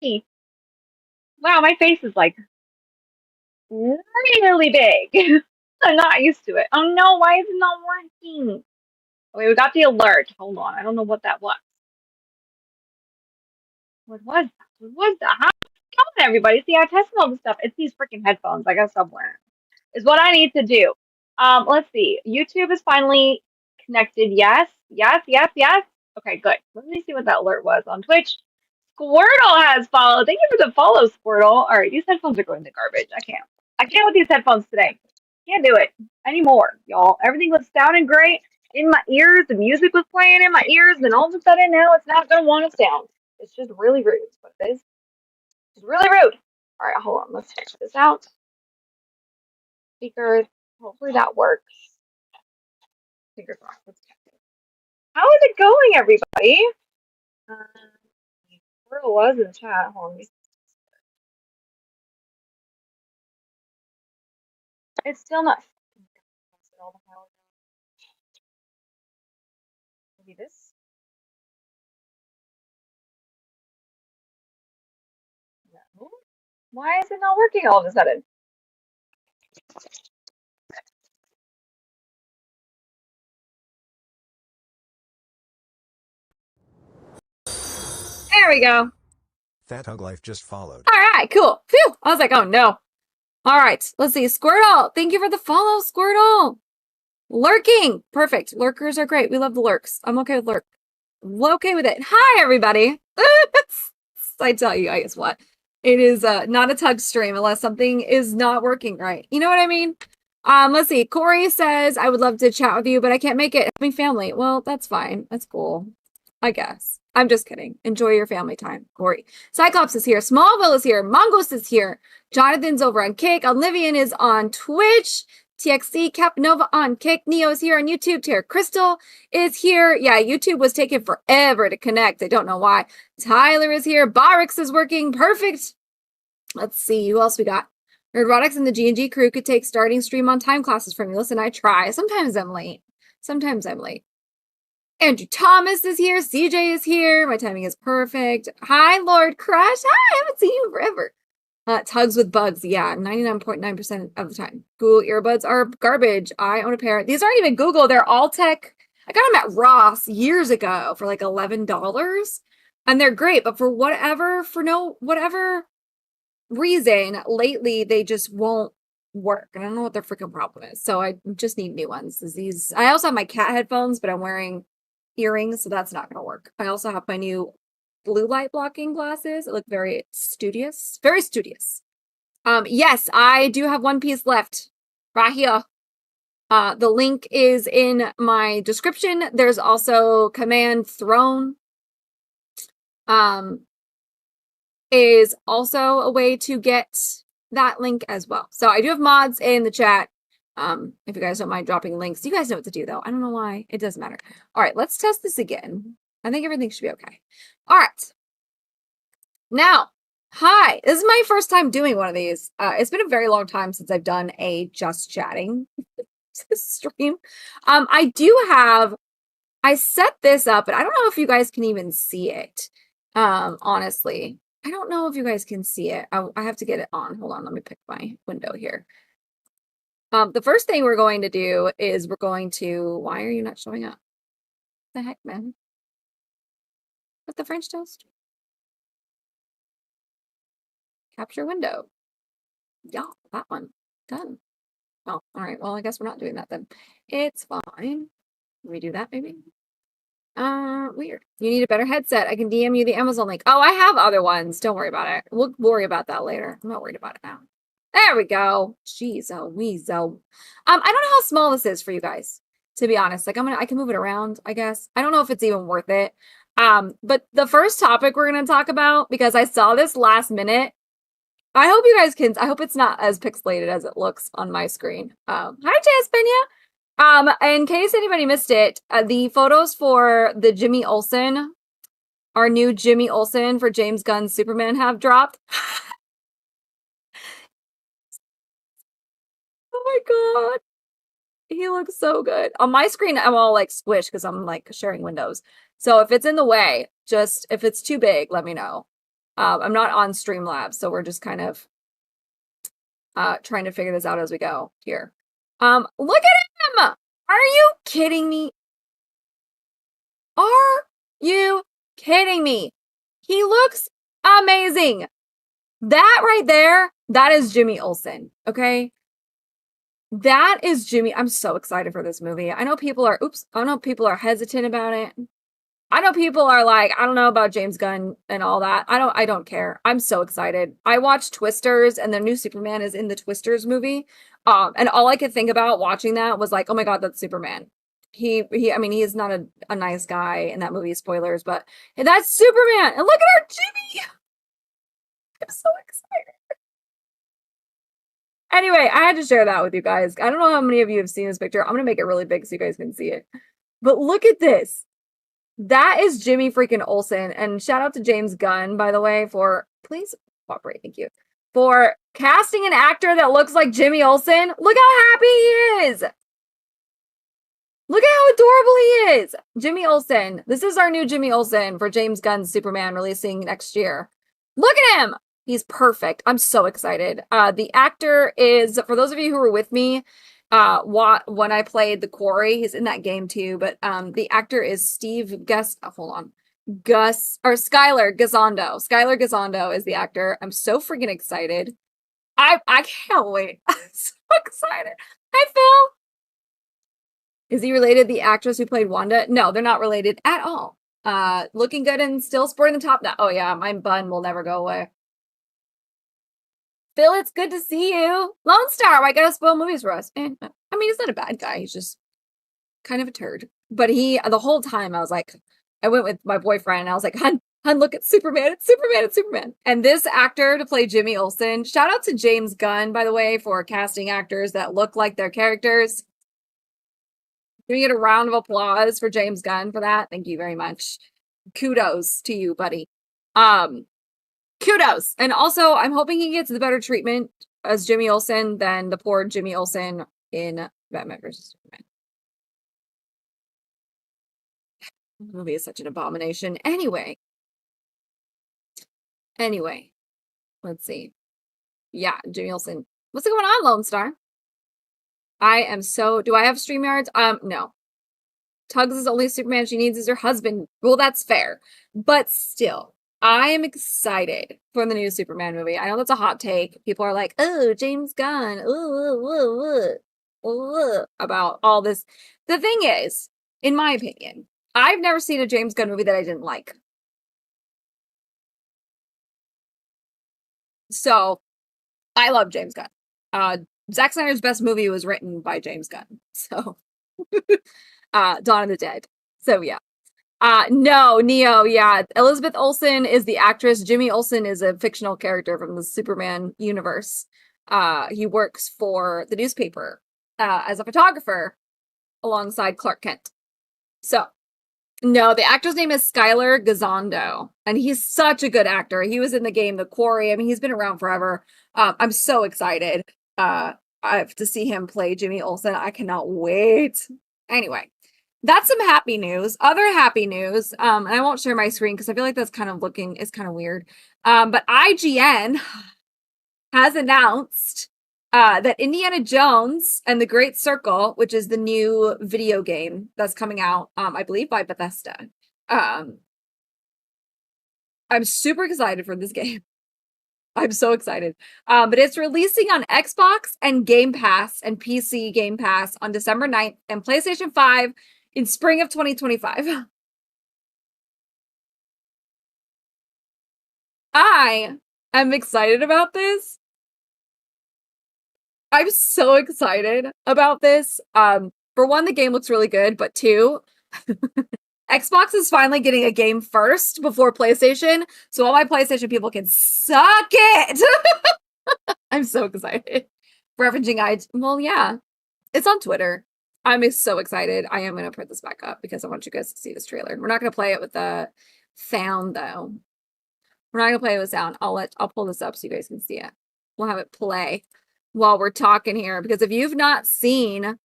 wonky. Wow, my face is like really big. I'm not used to it. Oh no, why is it not working? Okay, we got the alert. Hold on. I don't know what that was. What was that? What was that? How's it going, everybody? See, I tested all this stuff. It's these freaking headphones. I gotta stop wearing them. Is what I need to do. Let's see. YouTube is finally connected. Yes, yes, yes, yes. Okay, good. Let me see what that alert was on Twitch. Squirtle has followed. Thank you for the follow, Squirtle. All right, these headphones are going to garbage. I can't. I can't with these headphones today. Can't do it anymore, y'all. Everything was sounding great in my ears. The music was playing in my ears, and all of a sudden now it's not going to want to sound. It's just really rude. Is what it is. It's really rude. All right, hold on. Let's check this out. Speakers. Hopefully that works. Fingers crossed. Let's check it. How is it going, everybody? Where it was in the chat. Hold on. It's still not. Maybe this. No. Why is it not working all of a sudden? There we go. That Hug Life just followed. All right, cool. Phew. I was like, oh no. All right, let's see. Squirtle, thank you for the follow, Squirtle. Lurking, perfect. Lurkers are great. We love the lurks. I'm okay with lurk. Okay with it. Hi, everybody. I tell you, I guess what? It is not a Tuggs stream unless something is not working right. You know what I mean? Let's see. Corey says, I would love to chat with you, but I can't make it. Having family. Well, that's fine. That's cool. I guess. I'm just kidding. Enjoy your family time, Corey. Cyclops is here. Smallville is here. Mongoose is here. Jonathan's over on Kick. Oblivion is on Twitch. TXC, Capnova on Kick. Neo is here on YouTube. Tara Crystal is here. Yeah, YouTube was taking forever to connect. I don't know why. Tyler is here. Barracks is working. Perfect. Let's see. Who else we got? Nerdrotics and the G&G crew could take starting stream on time classes from me. Listen, I try. Sometimes I'm late. Andrew Thomas is here. CJ is here. My timing is perfect. Hi, Lord Crush. Hi, I haven't seen you in forever. Tuggs with bugs. Yeah, 99.9% of the time. Google earbuds are garbage. I own a pair. These aren't even Google. They're all tech. I got them at Ross years ago for like $11. And they're great. But for whatever reason, lately, they just won't work. And I don't know what their freaking problem is. So I just need new ones. I also have my cat headphones, but I'm wearing earrings, so that's not going to work. I also have my new blue light blocking glasses. It look very studious. Very studious. Yes, I do have one piece left right here. The link is in my description. There's also Command Throne. Is also a way to get that link as well. So I do have mods in the chat. If you guys don't mind dropping links, you guys know what to do though. I don't know why. It doesn't matter. All right, let's test this again. I think everything should be okay. All right. Now, hi. This is my first time doing one of these. It's been a very long time since I've done a just chatting stream. I set this up, but I don't know if you guys can even see it. Honestly. I don't know if you guys can see it. I have to get it on. Hold on. Let me pick my window here. The first thing we're going to do is why are you not showing up? What the heck, man? What's the French toast? Capture window. Yeah, that one. Done. Oh, all right. Well, I guess we're not doing that then. It's fine. Let me do that maybe. Weird. You need a better headset. I can DM you the Amazon link. Oh, I have other ones. Don't worry about it. We'll worry about that later. I'm not worried about it now. There we go. Jeez, oh, weezo. I don't know how small this is for you guys, to be honest. Like I can move it around, I guess. I don't know if it's even worth it. But the first topic we're gonna talk about, because I saw this last minute. I hope you guys can. I hope it's not as pixelated as it looks on my screen. Hi, Jaspinia. In case anybody missed it, the photos for the Jimmy Olsen, our new Jimmy Olsen for James Gunn's Superman have dropped. Oh my god. He looks so good. On my screen, I'm all like squished because I'm like sharing windows. So if it's in the way, if it's too big, let me know. I'm not on Streamlabs, so we're just kind of trying to figure this out as we go here. Look at him! Are you kidding me? Are you kidding me? He looks amazing. That right there, that is Jimmy Olsen, okay? That is Jimmy. I'm so excited for this movie. I know people are hesitant about it. I know people are like, I don't know about James Gunn and all that. I don't care. I'm so excited. I watched Twisters and the new Superman is in the Twisters movie. And all I could think about watching that was like, oh my God, that's Superman. I mean, he is not a nice guy in that movie, spoilers, but that's Superman. And look at our Jimmy. I'm so excited. Anyway, I had to share that with you guys. I don't know how many of you have seen this picture. I'm going to make it really big so you guys can see it. But look at this. That is Jimmy freaking Olsen. And shout out to James Gunn, by the way, for please cooperate. Thank you. For casting an actor that looks like Jimmy Olsen. Look how happy he is. Look at how adorable he is. Jimmy Olsen. This is our new Jimmy Olsen for James Gunn's Superman releasing next year. Look at him. He's perfect. I'm so excited. The actor is, for those of you who were with me, when I played the Quarry, he's in that game too, but the actor is Skylar Gazondo. Skylar Gazondo is the actor. I'm so freaking excited. I can't wait. I'm so excited. Hi, Phil. Is he related to the actress who played Wanda? No, they're not related at all. Looking good and still sporting the top now. Oh yeah, my bun will never go away. Phil, it's good to see you. Lone Star, why gotta spoil movies for us? I mean, he's not a bad guy. He's just kind of a turd. But the whole time I was like, I went with my boyfriend and I was like, hun, look at Superman. It's Superman. It's Superman. And this actor to play Jimmy Olsen, shout out to James Gunn, by the way, for casting actors that look like their characters. Can we get a round of applause for James Gunn for that? Thank you very much. Kudos to you, buddy. Kudos. And also, I'm hoping he gets the better treatment as Jimmy Olsen than the poor Jimmy Olsen in Batman vs. Superman. The movie is such an abomination. Anyway, let's see. Yeah, Jimmy Olsen. What's going on, Lone Star? Do I have StreamYards? No. Tuggs' only Superman she needs is her husband. Well, that's fair. But still, I am excited for the new Superman movie. I know that's a hot take. People are like, oh, James Gunn. About all this. The thing is, in my opinion, I've never seen a James Gunn movie that I didn't like. So, I love James Gunn. Zack Snyder's best movie was written by James Gunn. So, Dawn of the Dead. So, yeah. No, Neo, yeah. Elizabeth Olsen is the actress. Jimmy Olsen is a fictional character from the Superman universe. He works for the newspaper as a photographer alongside Clark Kent. So, no, the actor's name is Skylar Gazondo, and he's such a good actor. He was in the game The Quarry. I mean, he's been around forever. I'm so excited to see him play Jimmy Olsen. I cannot wait. Anyway, that's some happy news. Other happy news, and I won't share my screen because I feel like that's kind of weird. But IGN has announced that Indiana Jones and the Great Circle, which is the new video game that's coming out, I believe by Bethesda. I'm super excited for this game. I'm so excited. But it's releasing on Xbox and Game Pass and PC Game Pass on December 9th and PlayStation 5 in spring of 2025. I am excited about this. I'm so excited about this. For one, the game looks really good, but two, Xbox is finally getting a game first before PlayStation, so all my PlayStation people can suck it. I'm so excited. Referencing well, yeah, it's on Twitter. I'm so excited. I am going to put this back up because I want you guys to see this trailer. We're not going to play it with the sound, though. We're not going to play it with sound. I'll pull this up so you guys can see it. We'll have it play while we're talking here, because if you have not seen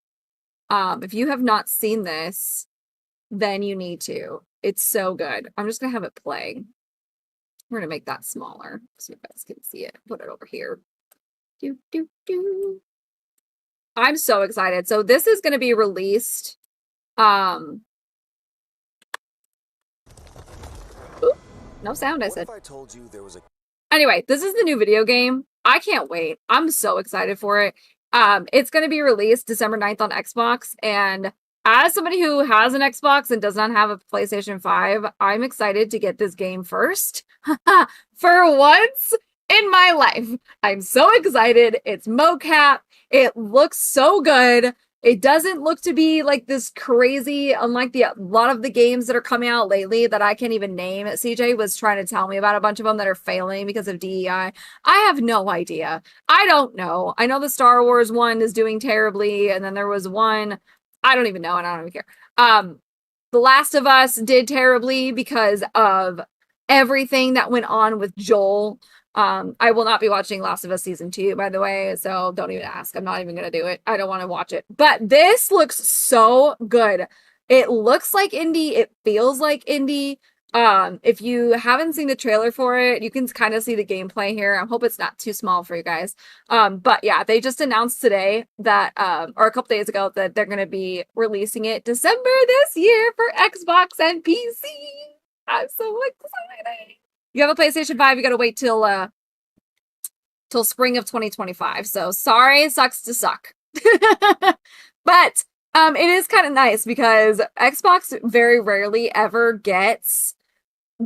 this, then you need to. It's so good. I'm just gonna have it play. We're going to make that smaller so you guys can see it. Put it over here. Do, do, do. I'm so excited. So this is going to be released. Oop, no sound, I said. What if I told you there was a... Anyway, this is the new video game. I can't wait. I'm so excited for it. It's going to be released December 9th on Xbox. And as somebody who has an Xbox and does not have a PlayStation 5, I'm excited to get this game first. For once in my life. I'm so excited. It's mocap. It looks so good. It doesn't look to be like this crazy, unlike a lot of the games that are coming out lately that I can't even name. CJ was trying to tell me about a bunch of them that are failing because of DEI. I have no idea. I don't know. I know the Star Wars one is doing terribly, and then there was one, I don't even know, and I don't even care. The Last of Us did terribly because of everything that went on with Joel. I will not be watching Last of Us Season 2, by the way, so don't even ask. I'm not even going to do it. I don't want to watch it. But this looks so good. It looks like Indy. It feels like Indy. If you haven't seen the trailer for it, you can kind of see the gameplay here. I hope it's not too small for you guys. But yeah, they just announced today that, or a couple days ago, that they're going to be releasing it December this year for Xbox and PC. I'm so excited. You have a PlayStation 5, you gotta wait till spring of 2025. So sorry, sucks to suck. But it is kind of nice because Xbox very rarely ever gets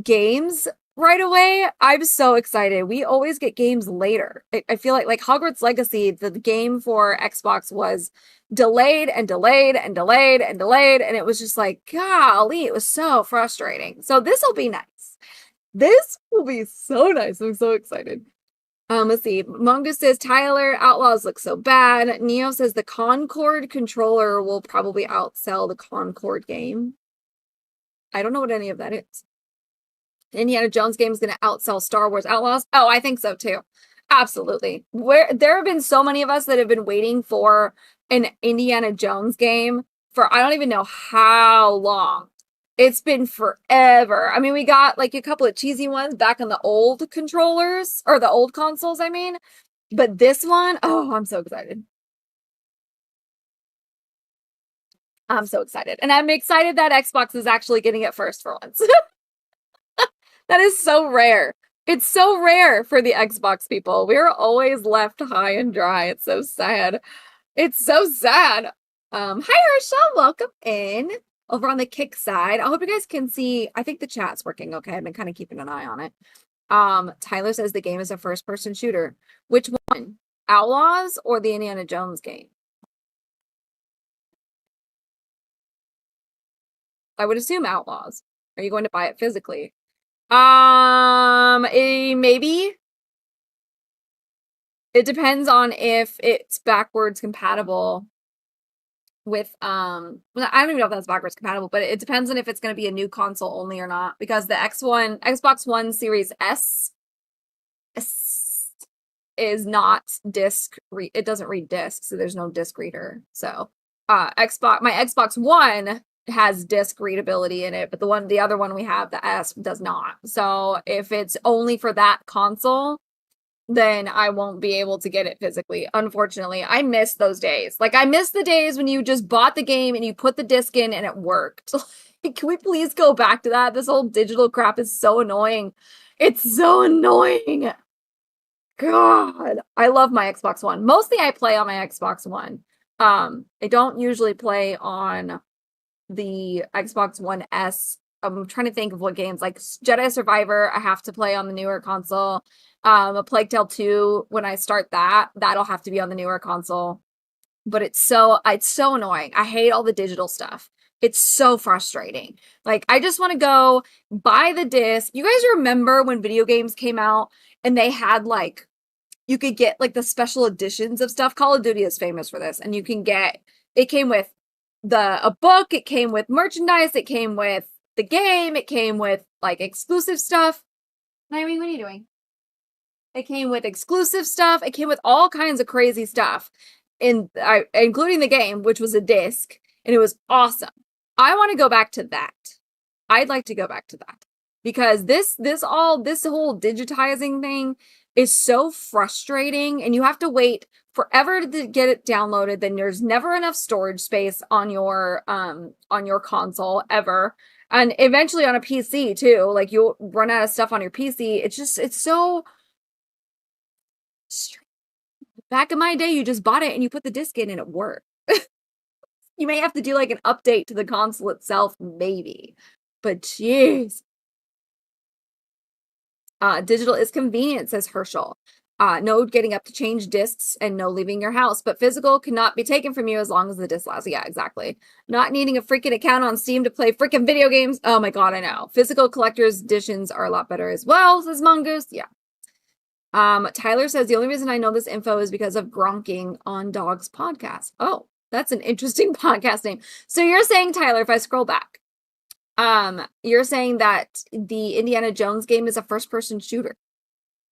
games right away. I'm so excited. We always get games later. I feel like Hogwarts Legacy, the game for Xbox was delayed and delayed and delayed and delayed, and it was just like, golly, it was so frustrating. So this will be nice. This will be so nice. I'm so excited. Let's see. Mongoose says, Tyler, Outlaws look so bad. Neo says the Concord controller will probably outsell the Concord game. I don't know what any of that is. Indiana Jones game is going to outsell Star Wars Outlaws. Oh, I think so too. Absolutely. There have been so many of us that have been waiting for an Indiana Jones game for I don't even know how long. It's been forever. I mean, we got like a couple of cheesy ones back on the old controllers, or the old consoles, I mean. But this one, oh, I'm so excited. I'm so excited. And I'm excited that Xbox is actually getting it first for once. That is so rare. It's so rare for the Xbox people. We're always left high and dry. It's so sad. It's so sad. Hi, Herschel. Welcome in. Over on the Kick side. I hope you guys can see. I think the chat's working okay. I've been kind of keeping an eye on it. Tyler says the game is a first-person shooter. Which one? Outlaws or the Indiana Jones game? I would assume Outlaws. Are you going to buy it physically? Maybe. It depends on if it's backwards compatible with well, I don't even know if that's backwards compatible, but it depends on if it's going to be a new console only or not, because the Xbox One Series S is not it doesn't read disc, so there's no disc reader. So my Xbox One has disc readability in it, but the other one we have, the S, does not. So if it's only for that console, then I won't be able to get it physically. Unfortunately, I miss those days. Like, I miss the days when you just bought the game and you put the disc in and it worked. Can we please go back to that? This whole digital crap is so annoying. It's so annoying. God, I love my Xbox One. Mostly I play on my Xbox One. I don't usually play on the Xbox One S. I'm trying to think of what games, like Jedi Survivor, I have to play on the newer console. A Plague Tale 2, when I start that'll have to be on the newer console. But it's so annoying. I hate all the digital stuff. It's so frustrating. Like, I just want to go buy the disc. You guys remember when video games came out and they had like, you could get like the special editions of stuff? Call of Duty is famous for this. And you can get, it came with a book, it came with merchandise, it came with the game, it came with like exclusive stuff. Naomi, what are you doing? It came with exclusive stuff. It came with all kinds of crazy stuff, including the game, which was a disc, and it was awesome. I want to go back to that. I'd like to go back to that. because this whole digitizing thing is so frustrating, and you have to wait forever to get it downloaded. Then there's never enough storage space on your console ever. And eventually on a PC too, like you'll run out of stuff on your PC. It's so strange. Back in my day, you just bought it and you put the disc in and it worked. You may have to do like an update to the console itself, maybe. But jeez. Digital is convenient, says Herschel. No getting up to change discs and no leaving your house, but physical cannot be taken from you as long as the disc lasts. Yeah, exactly. Not needing a freaking account on Steam to play freaking video games. Oh my god, I know. Physical collector's editions are a lot better as well, says Mongoose. Yeah. Tyler says the only reason I know this info is because of Gronking on Dog's podcast. Oh, that's an interesting podcast name. So you're saying, Tyler, if I scroll back, you're saying that the Indiana Jones game is a first-person shooter.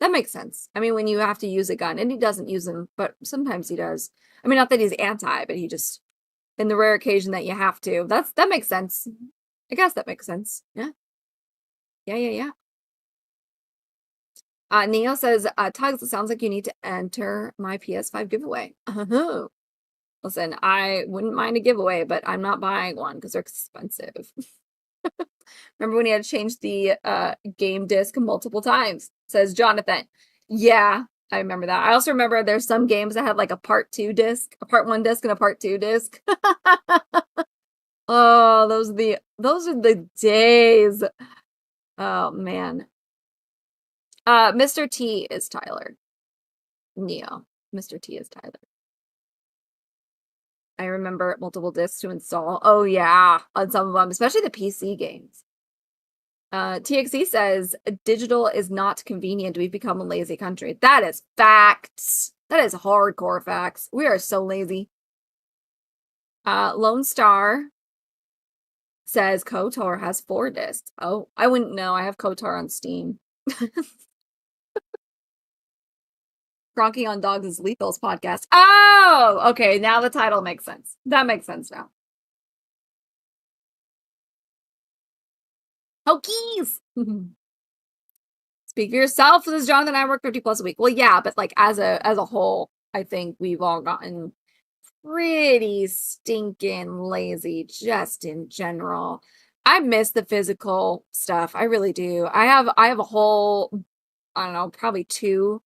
That makes sense. I mean, when you have to use a gun, and he doesn't use them, but sometimes he does. I mean, not that he's anti, but he just, in the rare occasion that you have to. That makes sense. I guess that makes sense. Yeah. Yeah. Neo says, Tuggs, it sounds like you need to enter my PS5 giveaway. Listen, I wouldn't mind a giveaway, but I'm not buying one because they're expensive. Remember when he had to change the game disc multiple times, says Jonathan. Yeah, I remember that. I also remember there's some games that had like a part 2 disc, a part 1 disc and a part 2 disc. Oh, those are the days. Oh man. Mr. T is Tyler. Neo. Mr. T is Tyler. I remember multiple discs to install. Oh yeah, on some of them, especially the PC games. TXE says digital is not convenient. We've become a lazy country. That is facts. That is hardcore facts. We are so lazy. Lone Star says KOTOR has 4 discs. Oh, I wouldn't know. I have KOTOR on Steam. Gronking on Dogs is Lethal's podcast. Oh, okay. Now the title makes sense. That makes sense now. Hokies! Speak for yourself, says Jonathan. I work 50 plus a week. Well, yeah, but like as a whole, I think we've all gotten pretty stinking lazy just in general. I miss the physical stuff. I really do. I have a whole, I don't know, probably 2,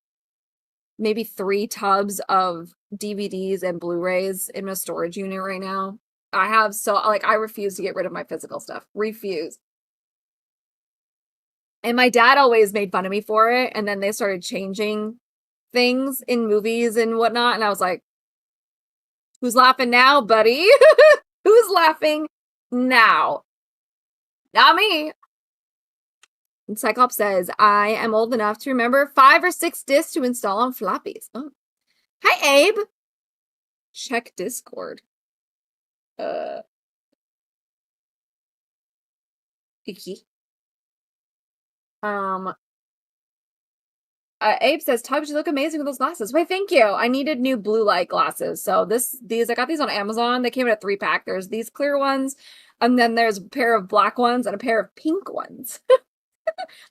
maybe 3 tubs of DVDs and Blu-rays in my storage unit right now. I refuse to get rid of my physical stuff. Refuse. And my dad always made fun of me for it. And then they started changing things in movies and whatnot. And I was like, who's laughing now, buddy? Who's laughing now? Not me. And Cyclops says, I am old enough to remember 5 or 6 discs to install on floppies. Oh. Hi, Abe. Check Discord. Icky. Abe says, Tuggs, you look amazing with those glasses. Wait, thank you. I needed new blue light glasses. So I got these on Amazon. They came in a 3-pack. There's these clear ones, and then there's a pair of black ones and a pair of pink ones.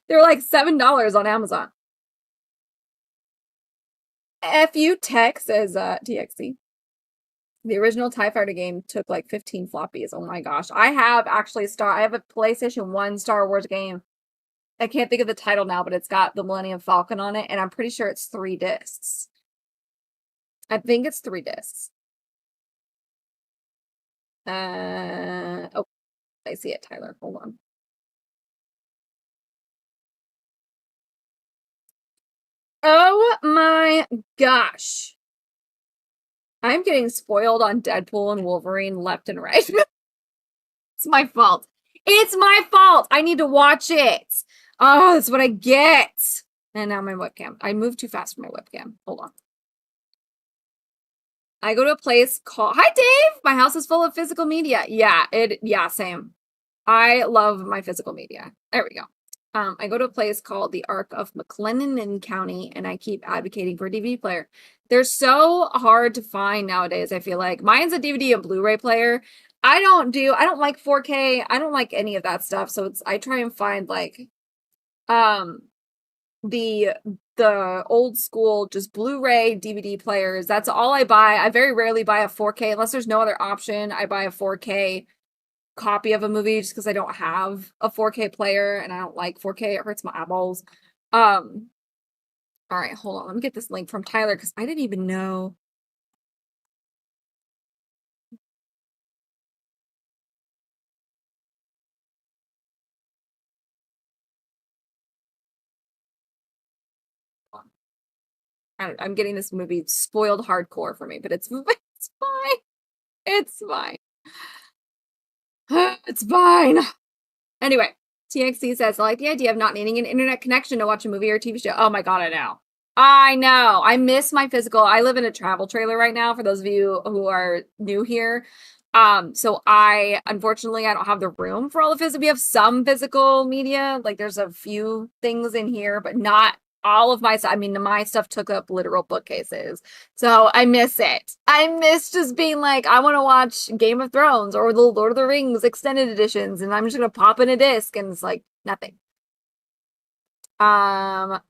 They're like $7 on Amazon. FU Tech says TXC. The original TIE Fighter game took like 15 floppies. Oh my gosh. I have a PlayStation 1 Star Wars game. I can't think of the title now, but it's got the Millennium Falcon on it, and I'm pretty sure it's 3 discs. I think it's 3 discs. Oh, I see it, Tyler. Hold on. Oh my gosh. I'm getting spoiled on Deadpool and Wolverine left and right. It's my fault. It's my fault. I need to watch it. Oh, that's what I get. And now my webcam. I moved too fast for my webcam. Hold on. I go to a place called... Hi, Dave! My house is full of physical media. Yeah, same. I love my physical media. There we go. I go to a place called the Ark of McLennan County, and I keep advocating for a DVD player. They're so hard to find nowadays, I feel like. Mine's a DVD and Blu-ray player. I don't like 4K. I don't like any of that stuff. So I try and find like the old school just Blu-ray DVD players. That's all I buy. I very rarely buy a 4K unless there's no other option. I buy a 4K copy of a movie just because I don't have a 4K player and I don't like 4K. It hurts my eyeballs. All right, hold on. Let me get this link from Tyler because I didn't even know. I'm getting this movie spoiled hardcore for me, but it's fine. It's fine. It's fine. Anyway, TXC says, I like the idea of not needing an internet connection to watch a movie or TV show. Oh my God, I know. I know. I miss my physical. I live in a travel trailer right now, for those of you who are new here. So unfortunately, I don't have the room for all the physical. We have some physical media. Like there's a few things in here, but not all of my stuff. I mean, my stuff took up literal bookcases. So I miss it. I miss just being like, I want to watch Game of Thrones or the Lord of the Rings extended editions, and I'm just going to pop in a disc, and it's like nothing. Hoagie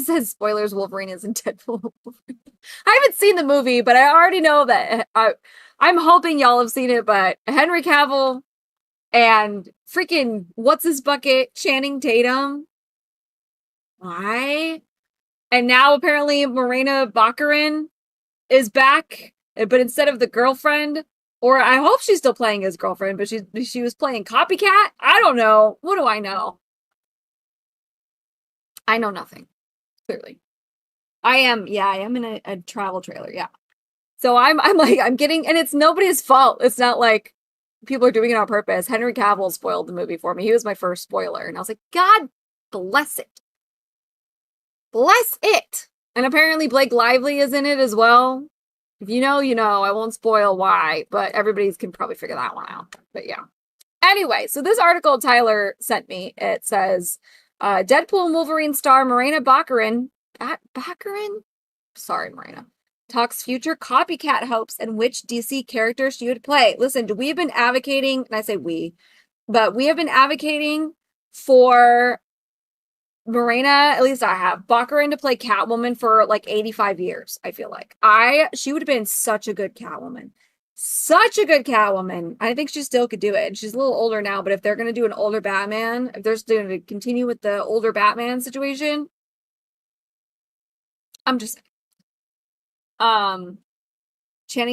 says spoilers, Wolverine isn't Deadpool. I haven't seen the movie, but I already know that I'm hoping y'all have seen it, but Henry Cavill and freaking what's his bucket, Channing Tatum. Why? And now apparently Morena Baccarin is back, but instead of the girlfriend, or I hope she's still playing his girlfriend, but she was playing copycat. I don't know. What do I know? I know nothing. Clearly. I am in a travel trailer, yeah. So I'm like, I'm getting, and it's nobody's fault. It's not like people are doing it on purpose. Henry Cavill spoiled the movie for me. He was my first spoiler, and I was like, God bless it. Bless it. And apparently Blake Lively is in it as well. If you know, you know. I won't spoil why, but everybody can probably figure that one out. But yeah. Anyway, so this article Tyler sent me, it says, Deadpool and Wolverine star Morena Baccarin, Sorry, Morena. Talks future copycat hopes and which DC character she would play. Listen, we've been advocating, and I say we, but we have been advocating for Morena, at least I have, Baccarin to play Catwoman for like 85 years, I feel like. She would have been such a good Catwoman. Such a good Catwoman. I think she still could do it. She's a little older now, but if they're going to do an older Batman, if they're going to continue with the older Batman situation, I'm just Channing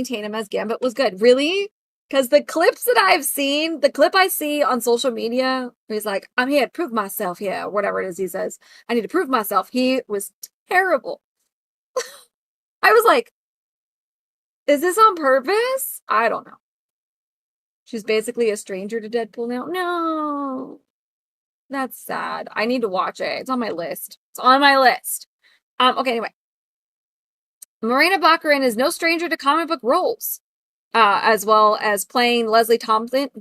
Tatum as Gambit was good. Really? Because the clips that I've seen, the clip I see on social media, he's like, I'm here to prove myself here, or whatever it is he says. I need to prove myself. He was terrible. I was like, is this on purpose? I don't know. She's basically a stranger to Deadpool now. No. That's sad. I need to watch it. It's on my list. It's on my list. Okay, anyway. Morena Baccarin is no stranger to comic book roles. As well as playing Leslie Tompkins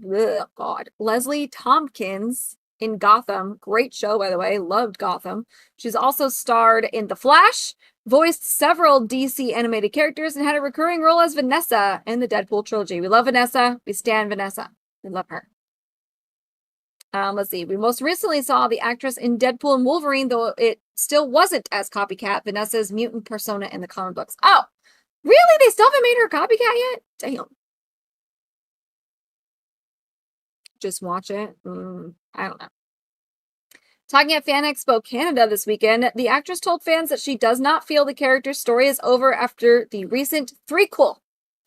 in Gotham. Great show, by the way. Loved Gotham. She's also starred in The Flash, voiced several DC animated characters, and had a recurring role as Vanessa in the Deadpool trilogy. We love Vanessa. We stan Vanessa. We love her. Let's see. We most recently saw the actress in Deadpool and Wolverine, though it still wasn't as copycat Vanessa's mutant persona in the comic books. Oh, really? They still haven't made her a copycat yet? Damn. Just watch it. I don't know. Talking at Fan Expo Canada this weekend, the actress told fans that she does not feel the character's story is over after the recent threequel.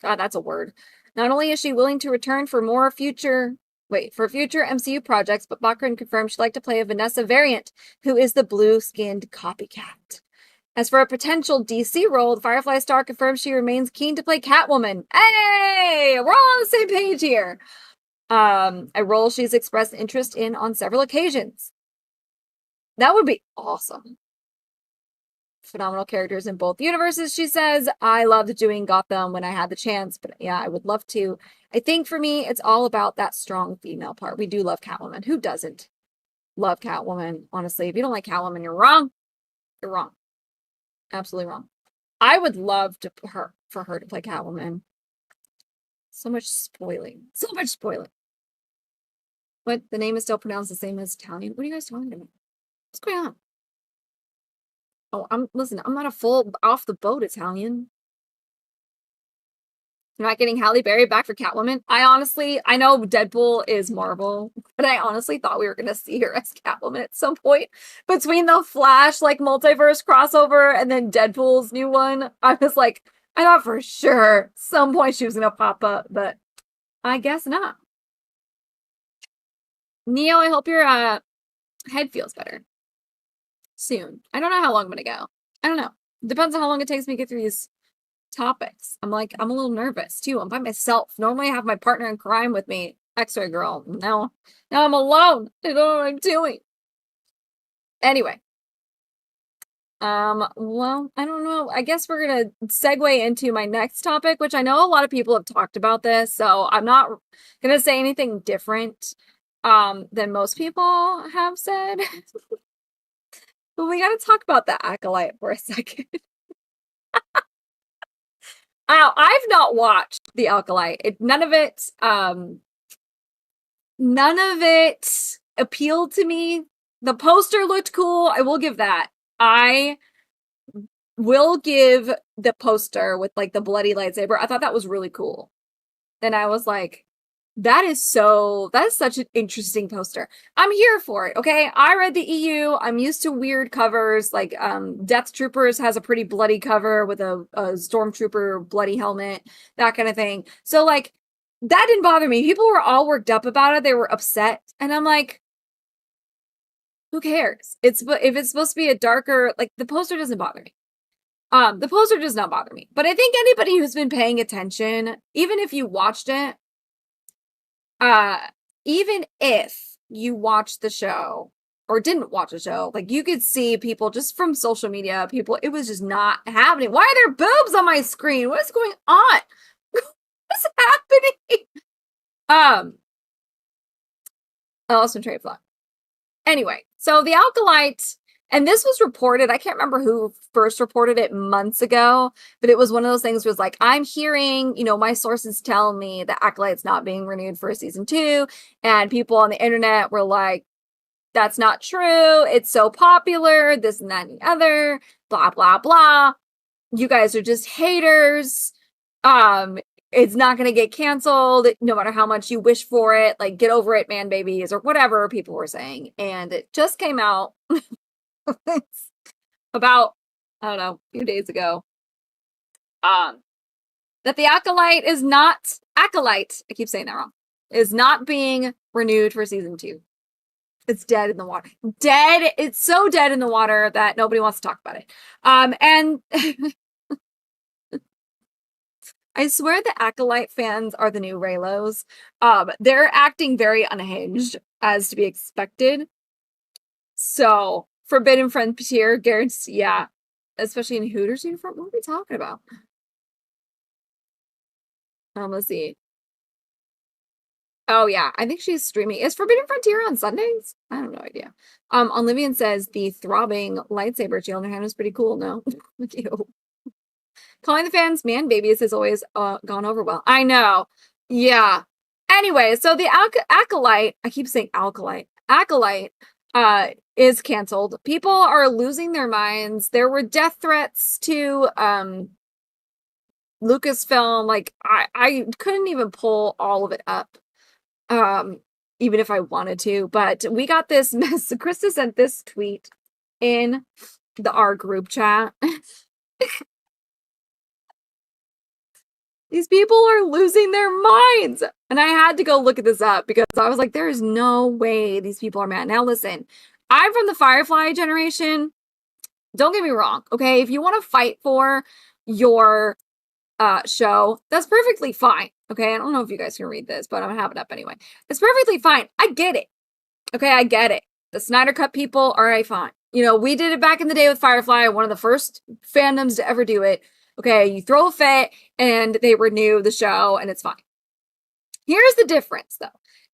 God, that's a word. Not only is she willing to return for future MCU projects, but Baccarin confirmed she'd like to play a Vanessa variant, who is the blue-skinned copycat. As for a potential DC role, the Firefly star confirms she remains keen to play Catwoman. Hey, we're all on the same page here. A role she's expressed interest in on several occasions. That would be awesome. Phenomenal characters in both universes, she says. I loved doing Gotham when I had the chance, but yeah, I would love to. I think for me, it's all about that strong female part. We do love Catwoman. Who doesn't love Catwoman? Honestly, if you don't like Catwoman, you're wrong. You're wrong. Absolutely wrong. I would love for her to play Catwoman. So much spoiling. So much spoiling. What? The name is still pronounced the same as Italian? What are you guys talking about? What's going on? Oh, listen, I'm not a full off the boat Italian. I'm not getting Halle Berry back for Catwoman. I know Deadpool is Marvel, but I honestly thought we were going to see her as Catwoman at some point between the Flash, like, multiverse crossover and then Deadpool's new one. I was like, I thought for sure some point she was going to pop up, but I guess not. Neo, I hope your head feels better soon. I don't know how long I'm going to go. I don't know. Depends on how long it takes me to get through these topics. I'm a little nervous too. I'm by myself. Normally I have my partner in crime with me, X-Ray Girl. Now I'm alone. I don't know what I'm doing. Anyway. Well, I don't know. I guess we're gonna segue into my next topic, which I know a lot of people have talked about this, so I'm not gonna say anything different than most people have said. But we gotta talk about the Acolyte for a second. I've not watched the Acolyte. None of it appealed to me. The poster looked cool. I will give that. I will give the poster with like the bloody lightsaber. I thought that was really cool. And I was like, that is such an interesting poster. I'm here for it. Okay. I read the EU. I'm used to weird covers. Like, Death Troopers has a pretty bloody cover with a stormtrooper bloody helmet, that kind of thing. So like, that didn't bother me. People were all worked up about it. They were upset. And I'm like, who cares? If it's supposed to be a darker, like, the poster doesn't bother me. The poster does not bother me. But I think anybody who's been paying attention, even if you watched it, even if you watched the show or didn't watch the show, like, you could see people just from social media, it was just not happening. Why are there boobs on my screen? What is going on? What's happening? Awesome trade flock. Anyway, so the Acolyte, and this was reported, I can't remember who first reported it months ago, but it was one of those things where it was like, I'm hearing, my sources tell me that Acolyte's not being renewed for season 2, and people on the internet were like, that's not true, it's so popular, this and that and the other, blah, blah, blah. You guys are just haters. It's not going to get canceled no matter how much you wish for it. Like, get over it, man babies, or whatever people were saying. And it just came out about, I don't know, a few days ago, that the Acolyte is not, Acolyte, I keep saying that wrong, is not being renewed for season 2. It's dead in the water. Dead. It's so dead in the water that nobody wants to talk about it. And I swear the Acolyte fans are the new Raylos. They're acting very unhinged, as to be expected. So, Forbidden Frontier, Garrett's, yeah. Especially in Hooters uniform. What are we talking about? Let's see. Oh, yeah. I think she's streaming. Is Forbidden Frontier on Sundays? I have no idea. Olivian says the throbbing lightsaber she on her hand is pretty cool. No. Ew. Calling the fans man babies has always gone over well. I know. Yeah. Anyway, so the Acolyte, I keep saying Acolyte is canceled. People are losing their minds. There were death threats to Lucasfilm. Like, I couldn't even pull all of it up, even if I wanted to. But we got this mess. Krista sent this tweet in our group chat. These people are losing their minds. And I had to go look at this up because I was like, there is no way these people are mad. Now listen, I'm from the Firefly generation. Don't get me wrong, okay? If you want to fight for your show, that's perfectly fine, okay? I don't know if you guys can read this, but I'm gonna have it up anyway. It's perfectly fine. I get it. Okay, I get it. The Snyder Cut people, all right, fine. We did it back in the day with Firefly, one of the first fandoms to ever do it. Okay, you throw a fit and they renew the show and it's fine. Here's the difference, though,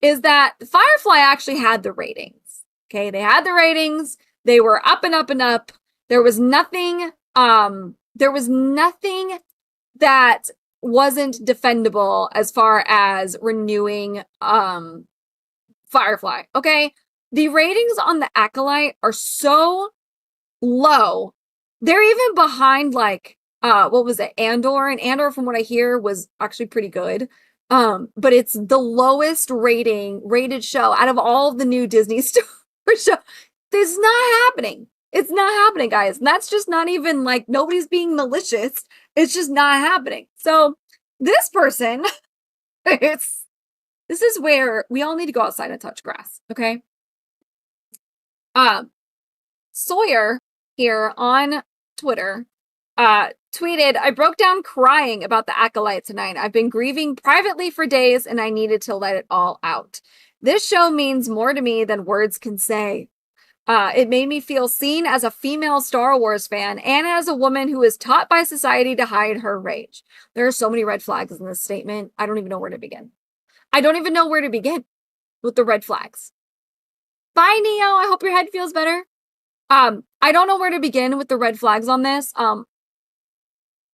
is that Firefly actually had the ratings. Okay, they had the ratings. They were up and up and up. There was nothing that wasn't defendable as far as renewing Firefly, okay? The ratings on the Acolyte are so low. They're even behind like what was it? Andor, and Andor from what I hear was actually pretty good. But it's the lowest rated show out of all the new Disney Star show. It's not happening. It's not happening, guys. And that's just not even like nobody's being malicious. It's just not happening. So this person, this is where we all need to go outside and touch grass, okay? Sawyer here on Twitter tweeted, I broke down crying about the Acolyte tonight. I've been grieving privately for days and I needed to let it all out. This show means more to me than words can say. It made me feel seen as a female Star Wars fan and as a woman who is taught by society to hide her rage. There are so many red flags in this statement. I don't even know where to begin. I don't even know where to begin with the red flags. Bye, Neo. I hope your head feels better. I don't know where to begin with the red flags on this.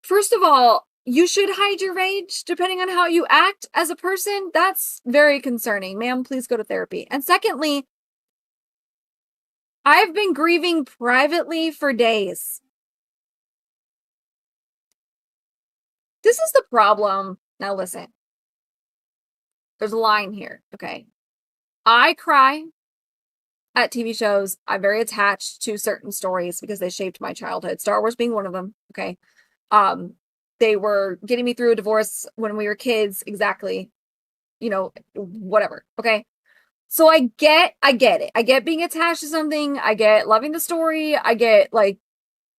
First of all, you should hide your rage depending on how you act as a person. That's very concerning. Ma'am, please go to therapy. And secondly, I've been grieving privately for days. This is the problem. Now listen. There's a line here, okay? I cry at TV shows. I'm very attached to certain stories because they shaped my childhood. Star Wars being one of them, okay? They were getting me through a divorce when we were kids, exactly. You know, whatever, okay? So I get it. I get being attached to something. I get loving the story. I get, like,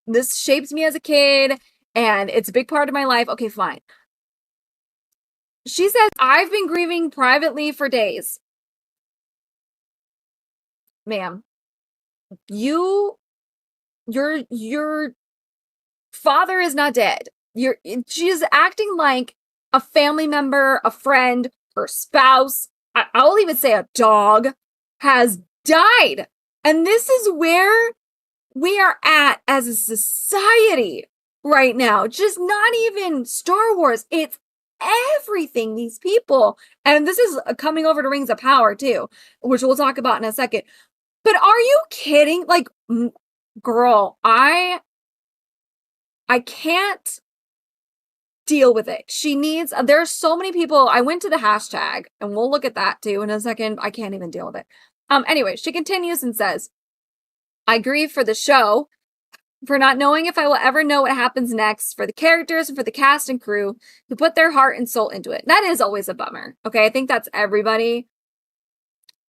this shaped me as a kid, and it's a big part of my life. Okay, fine. She says, I've been grieving privately for days. Ma'am, your father is not dead. She's acting like a family member, a friend, her spouse, I'll even say a dog, has died. And this is where we are at as a society right now. Just not even Star Wars. It's everything, these people. And this is coming over to Rings of Power too, which we'll talk about in a second. But are you kidding? Like, girl, I can't deal with it. She needs, there's so many people. I went to the hashtag and we'll look at that too in a second. I can't even deal with it. Anyway, she continues and says, I grieve for the show, for not knowing if I will ever know what happens next, for the characters and for the cast and crew who put their heart and soul into it. That is always a bummer. Okay. I think that's everybody.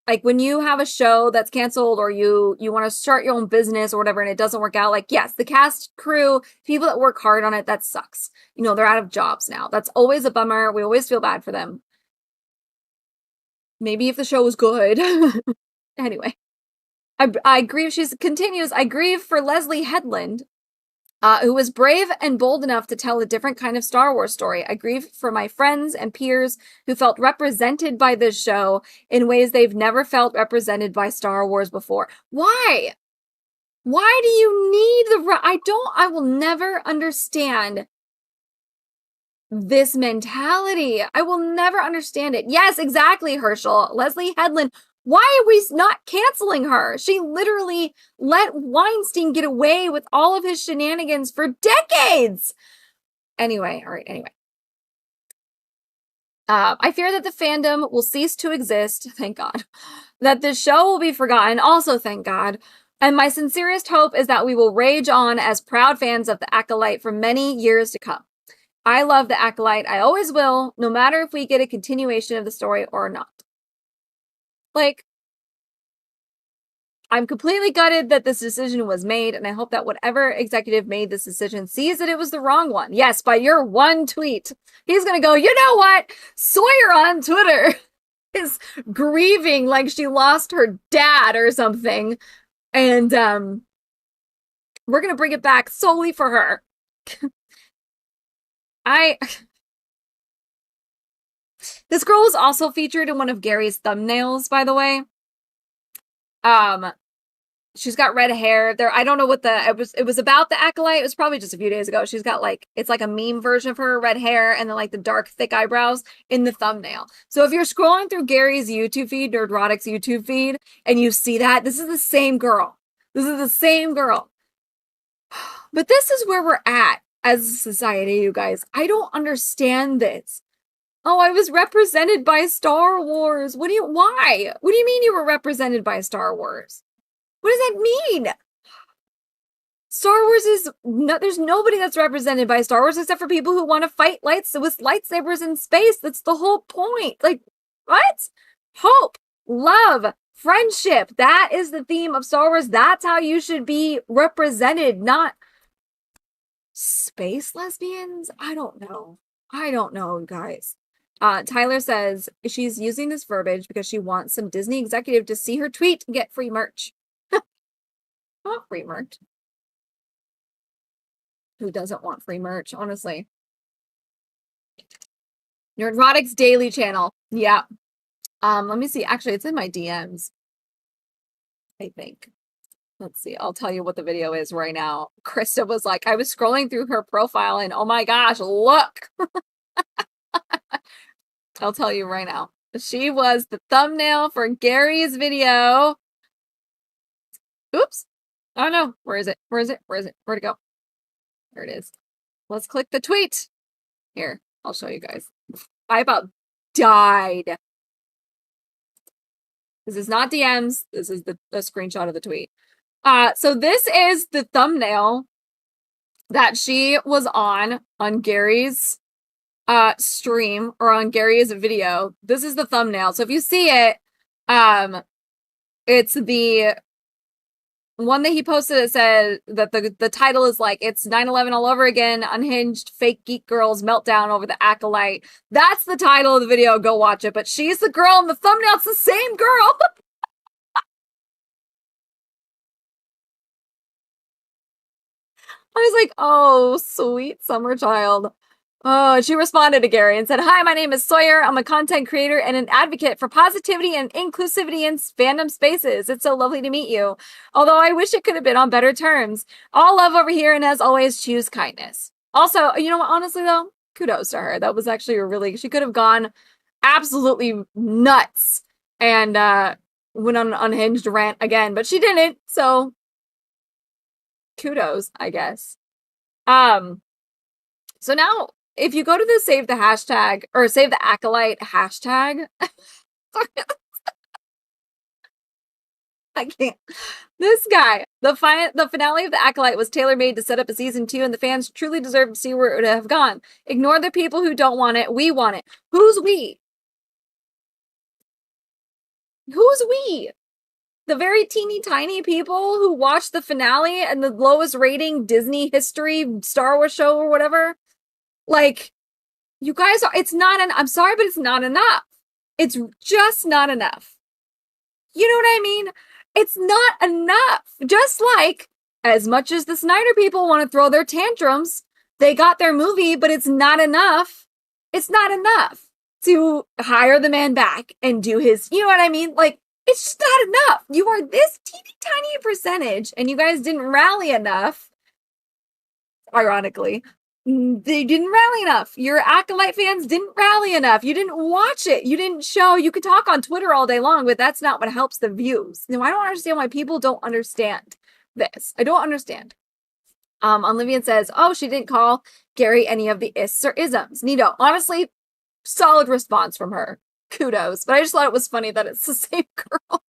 Like when you have a show that's canceled or you want to start your own business or whatever and it doesn't work out, like, yes, the cast, crew, people that work hard on it, that sucks. You know, they're out of jobs now. That's always a bummer. We always feel bad for them. Maybe if the show was good. Anyway, I grieve. She continues, I grieve for Leslie Headland, who was brave and bold enough to tell a different kind of Star Wars story. I grieve for my friends and peers who felt represented by this show in ways they've never felt represented by Star Wars before. Why? Why do you need I will never understand this mentality. I will never understand it. Yes, exactly, Herschel. Leslie Headland. Why are we not canceling her? She literally let Weinstein get away with all of his shenanigans for decades. Anyway, all right, anyway. I fear that the fandom will cease to exist, thank God. That the show will be forgotten, also thank God. And my sincerest hope is that we will rage on as proud fans of the Acolyte for many years to come. I love the Acolyte. I always will, no matter if we get a continuation of the story or not. Like, I'm completely gutted that this decision was made, and I hope that whatever executive made this decision sees that it was the wrong one. Yes, by your one tweet. He's going to go, you know what? Sawyer on Twitter is grieving like she lost her dad or something. And we're going to bring it back solely for her. This girl was also featured in one of Gary's thumbnails, by the way. She's got red hair. There, I don't know what it was about the Acolyte. It was probably just a few days ago. She's got like it's like a meme version of her, red hair, and then like the dark, thick eyebrows in the thumbnail. So if you're scrolling through Gary's YouTube feed, Nerdrotic's YouTube feed, and you see that, this is the same girl. This is the same girl. But this is where we're at as a society, you guys. I don't understand this. Oh, I was represented by Star Wars. Why? What do you mean you were represented by Star Wars? What does that mean? Star Wars is no, there's nobody that's represented by Star Wars except for people who want to fight with lightsabers in space. That's the whole point. Like, what? Hope, love, friendship. That is the theme of Star Wars. That's how you should be represented, not space lesbians. I don't know, guys. Tyler says she's using this verbiage because she wants some Disney executive to see her tweet and get free merch. Not free merch. Who doesn't want free merch, honestly? Nerdrotic's daily channel. Yeah. Let me see. Actually, it's in my DMs. I think. Let's see. I'll tell you what the video is right now. Krista was like, I was scrolling through her profile and oh my gosh, look. I'll tell you right now. She was the thumbnail for Gary's video. Oops. Oh no. Where is it? Where'd it go? There it is. Let's click the tweet. Here, I'll show you guys. I about died. This is not DMs. This is the screenshot of the tweet. So this is the thumbnail that she was on Gary's stream or on Gary's video. This is the thumbnail. So if you see it, it's the one that he posted that said that the title is like, it's 9/11 all over again, unhinged fake geek girls meltdown over the Acolyte. That's the title of the video. Go watch it. But she's the girl in the thumbnail. It's the same girl. I was like, oh, sweet summer child. Oh, she responded to Gary and said, hi, my name is Sawyer. I'm a content creator and an advocate for positivity and inclusivity in fandom spaces. It's so lovely to meet you. Although I wish it could have been on better terms. All love over here, and as always, choose kindness. Also, you know what, honestly though, kudos to her. That was actually she could have gone absolutely nuts and went on an unhinged rant again, but she didn't, so kudos, I guess. So now if you go to the save the hashtag or save the Acolyte hashtag, I can't. This guy, the finale of the Acolyte was tailor-made to set up a season 2, and the fans truly deserve to see where it would have gone. Ignore the people who don't want it. We want it. Who's we? Who's we? The very teeny tiny people who watched the finale and the lowest rating Disney history Star Wars show or whatever. Like, you guys are, I'm sorry, but it's not enough. It's just not enough. You know what I mean? It's not enough. Just like, as much as the Snyder people want to throw their tantrums, they got their movie, but it's not enough. It's not enough to hire the man back and do his, you know what I mean? Like, it's just not enough. You are this teeny tiny percentage, and you guys didn't rally enough. Ironically, they didn't rally enough. Your Acolyte fans didn't rally enough. You didn't watch it. You didn't show. You could talk on Twitter all day long, but that's not what helps the views. Now, I don't understand why people don't understand this. I don't understand. Olivian says, oh, she didn't call Gary any of the ists or isms. Nito, honestly, solid response from her. Kudos. But I just thought it was funny that it's the same girl.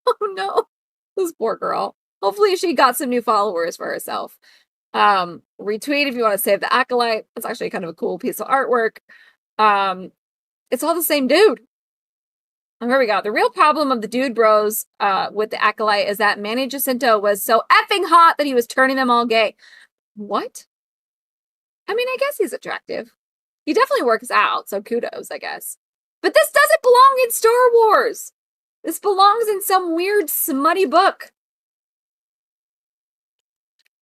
Oh no. This poor girl. Hopefully she got some new followers for herself. Retweet if you want to save the Acolyte. It's actually kind of a cool piece of artwork. It's all the same dude. Oh, here we go. The real problem of the dude bros with the Acolyte is that Manny Jacinto was so effing hot that he was turning them all gay. What? I mean, I guess he's attractive. He definitely works out, so kudos, I guess. But this doesn't belong in Star Wars. This belongs in some weird smutty book.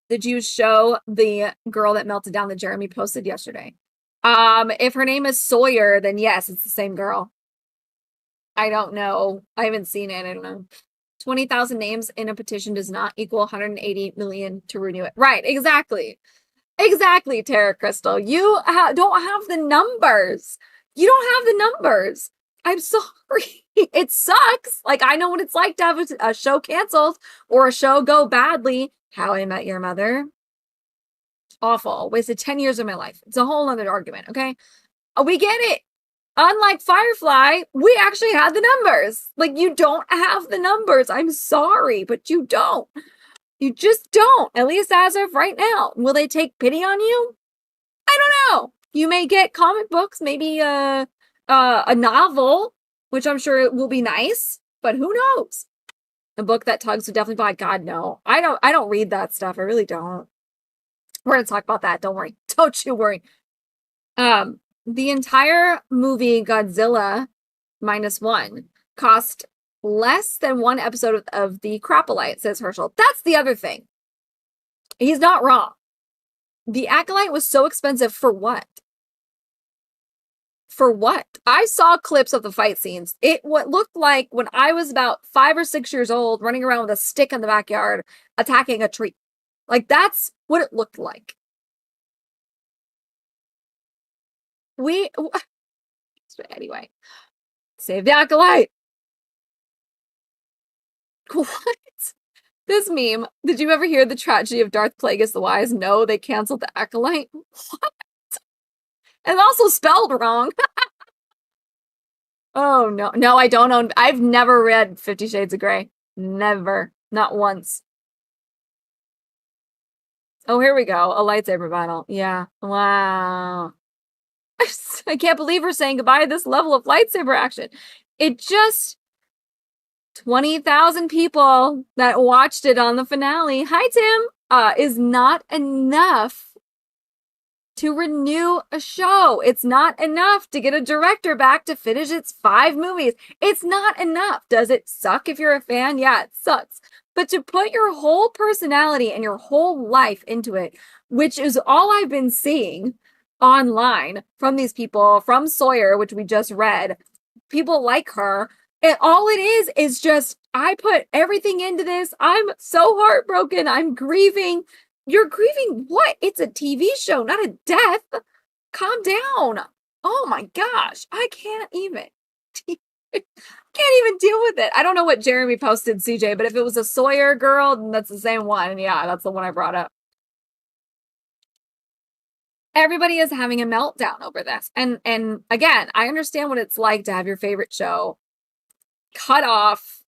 Did you show the girl that melted down that Jeremy posted yesterday? If her name is Sawyer, then yes, it's the same girl. I don't know. I haven't seen it. I don't know. 20,000 names in a petition does not equal 180 million to renew it. Right, exactly. Exactly, Tara Crystal. You don't have the numbers. You don't have the numbers. I'm sorry. It sucks. Like, I know what it's like to have a show canceled or a show go badly. How I Met Your Mother. Awful. Wasted 10 years of my life. It's a whole other argument, okay? We get it. Unlike Firefly, we actually had the numbers. Like, you don't have the numbers. I'm sorry, but you don't. You just don't, at least as of right now. Will they take pity on you? I don't know. You may get comic books, maybe a novel, which I'm sure will be nice, but who knows? A book that Tuggs would definitely buy. God, no. I don't read that stuff. I really don't. We're going to talk about that. Don't worry. Don't you worry. The entire movie Godzilla -1 cost less than one episode of the Acolyte, says Herschel. That's the other thing. He's not wrong. The Acolyte was so expensive for what? For what? I saw clips of the fight scenes. It what looked like when I was about 5 or 6 years old, running around with a stick in the backyard, attacking a tree. Like, that's what it looked like. Anyway, save the Acolyte. What? This meme. Did you ever hear the tragedy of Darth Plagueis the Wise? No, they canceled the Acolyte. What? And also spelled wrong. Oh, no. No, I don't own... I've never read 50 Shades of Grey. Never. Not once. Oh, here we go. A lightsaber battle. Yeah. Wow. I can't believe we're saying goodbye to this level of lightsaber action. It just... 20,000 people that watched it on the finale. Hi, Tim. Is not enough to renew a show. It's not enough to get a director back to finish its 5 movies. It's not enough. Does it suck if you're a fan? Yeah, it sucks. But to put your whole personality and your whole life into it, which is all I've been seeing online from these people, from Sawyer, which we just read, people like her, and all it is just, I put everything into this. I'm so heartbroken. I'm grieving. You're grieving what? It's a TV show, not a death. Calm down. Oh my gosh. I can't even. Can't even deal with it. I don't know what Jeremy posted, CJ, but if it was a Sawyer girl, then that's the same one. And yeah, that's the one I brought up. Everybody is having a meltdown over this. And again, I understand what it's like to have your favorite show cut off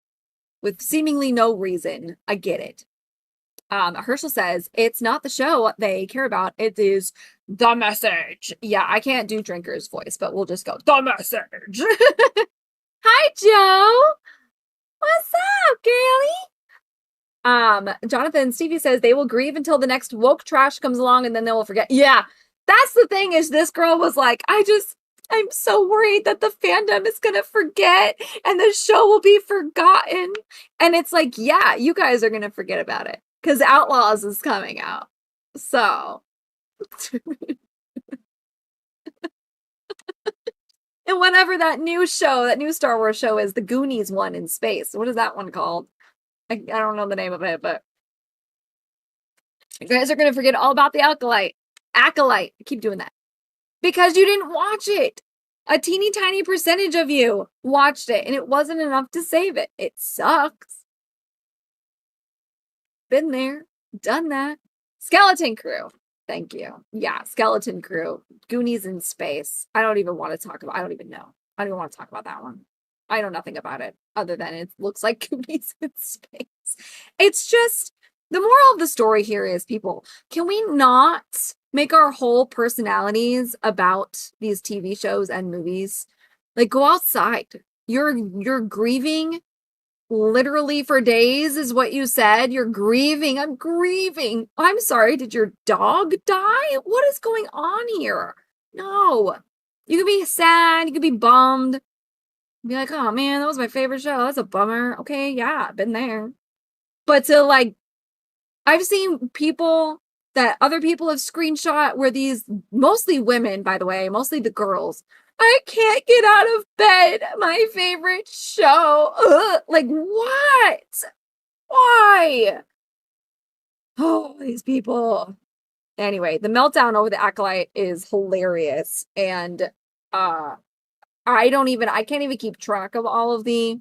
with seemingly no reason. I get it. Herschel says it's not the show they care about. It is the message. Yeah, I can't do Drinker's voice, but we'll just go the message. Hi, Joe. What's up, girly? Jonathan Stevie says they will grieve until the next woke trash comes along and then they will forget. Yeah, that's the thing is this girl was like, I'm so worried that the fandom is going to forget and the show will be forgotten. And it's like, yeah, you guys are going to forget about it because Outlaws is coming out. So. And whenever that new Star Wars show is, the Goonies one in space. What is that one called? I don't know the name of it, but you guys are going to forget all about the Acolyte. I keep doing that. Because you didn't watch it. A teeny tiny percentage of you watched it, and it wasn't enough to save it. It sucks. Been there, done that. Skeleton Crew. Thank you. Yeah, Skeleton Crew. Goonies in space. I don't even want to talk about. I don't even know. I don't even want to talk about that one. I know nothing about it other than it looks like Goonies in space. It's just the moral of the story here is, people, can we not make our whole personalities about these TV shows and movies? Like, go outside. You're grieving literally for days is what you said. You're grieving. I'm grieving. I'm sorry. Did your dog die? What is going on here? No. You could be sad. You could be bummed. Be like, oh man, that was my favorite show. That's a bummer. Okay, yeah, I've been there. But to like, I've seen people that other people have screenshot where these, mostly women, by the way, mostly the girls, I can't get out of bed. My favorite show. Ugh. Like, what? Why? Oh, these people. Anyway, the meltdown over the Acolyte is hilarious. And I can't even keep track of all of the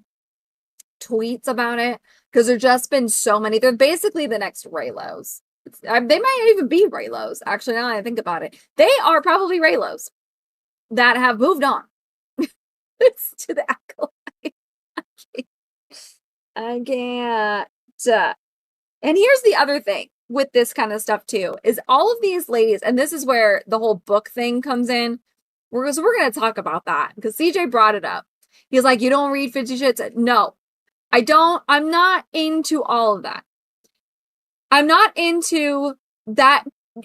tweets about it because there's just been so many. They're basically the next Raylos. They might even be Raylos. Actually, now that I think about it, they are probably Raylos that have moved on to the Acolyte. I can't. And here's the other thing with this kind of stuff too, is all of these ladies, and this is where the whole book thing comes in. We're going to talk about that because CJ brought it up. He's like, you don't read 50 Shades? No, I don't. I'm not into all of that. I'm not into that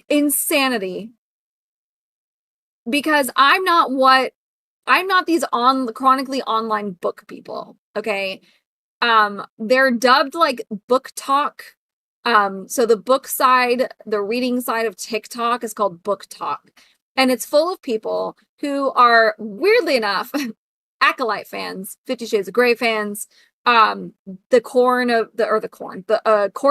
insanity because I'm not these chronically online book people. Okay. They're dubbed like book talk. So the book side, the reading side of TikTok is called book talk. And it's full of people who are, weirdly enough, Acolyte fans, 50 Shades of Grey fans, the Court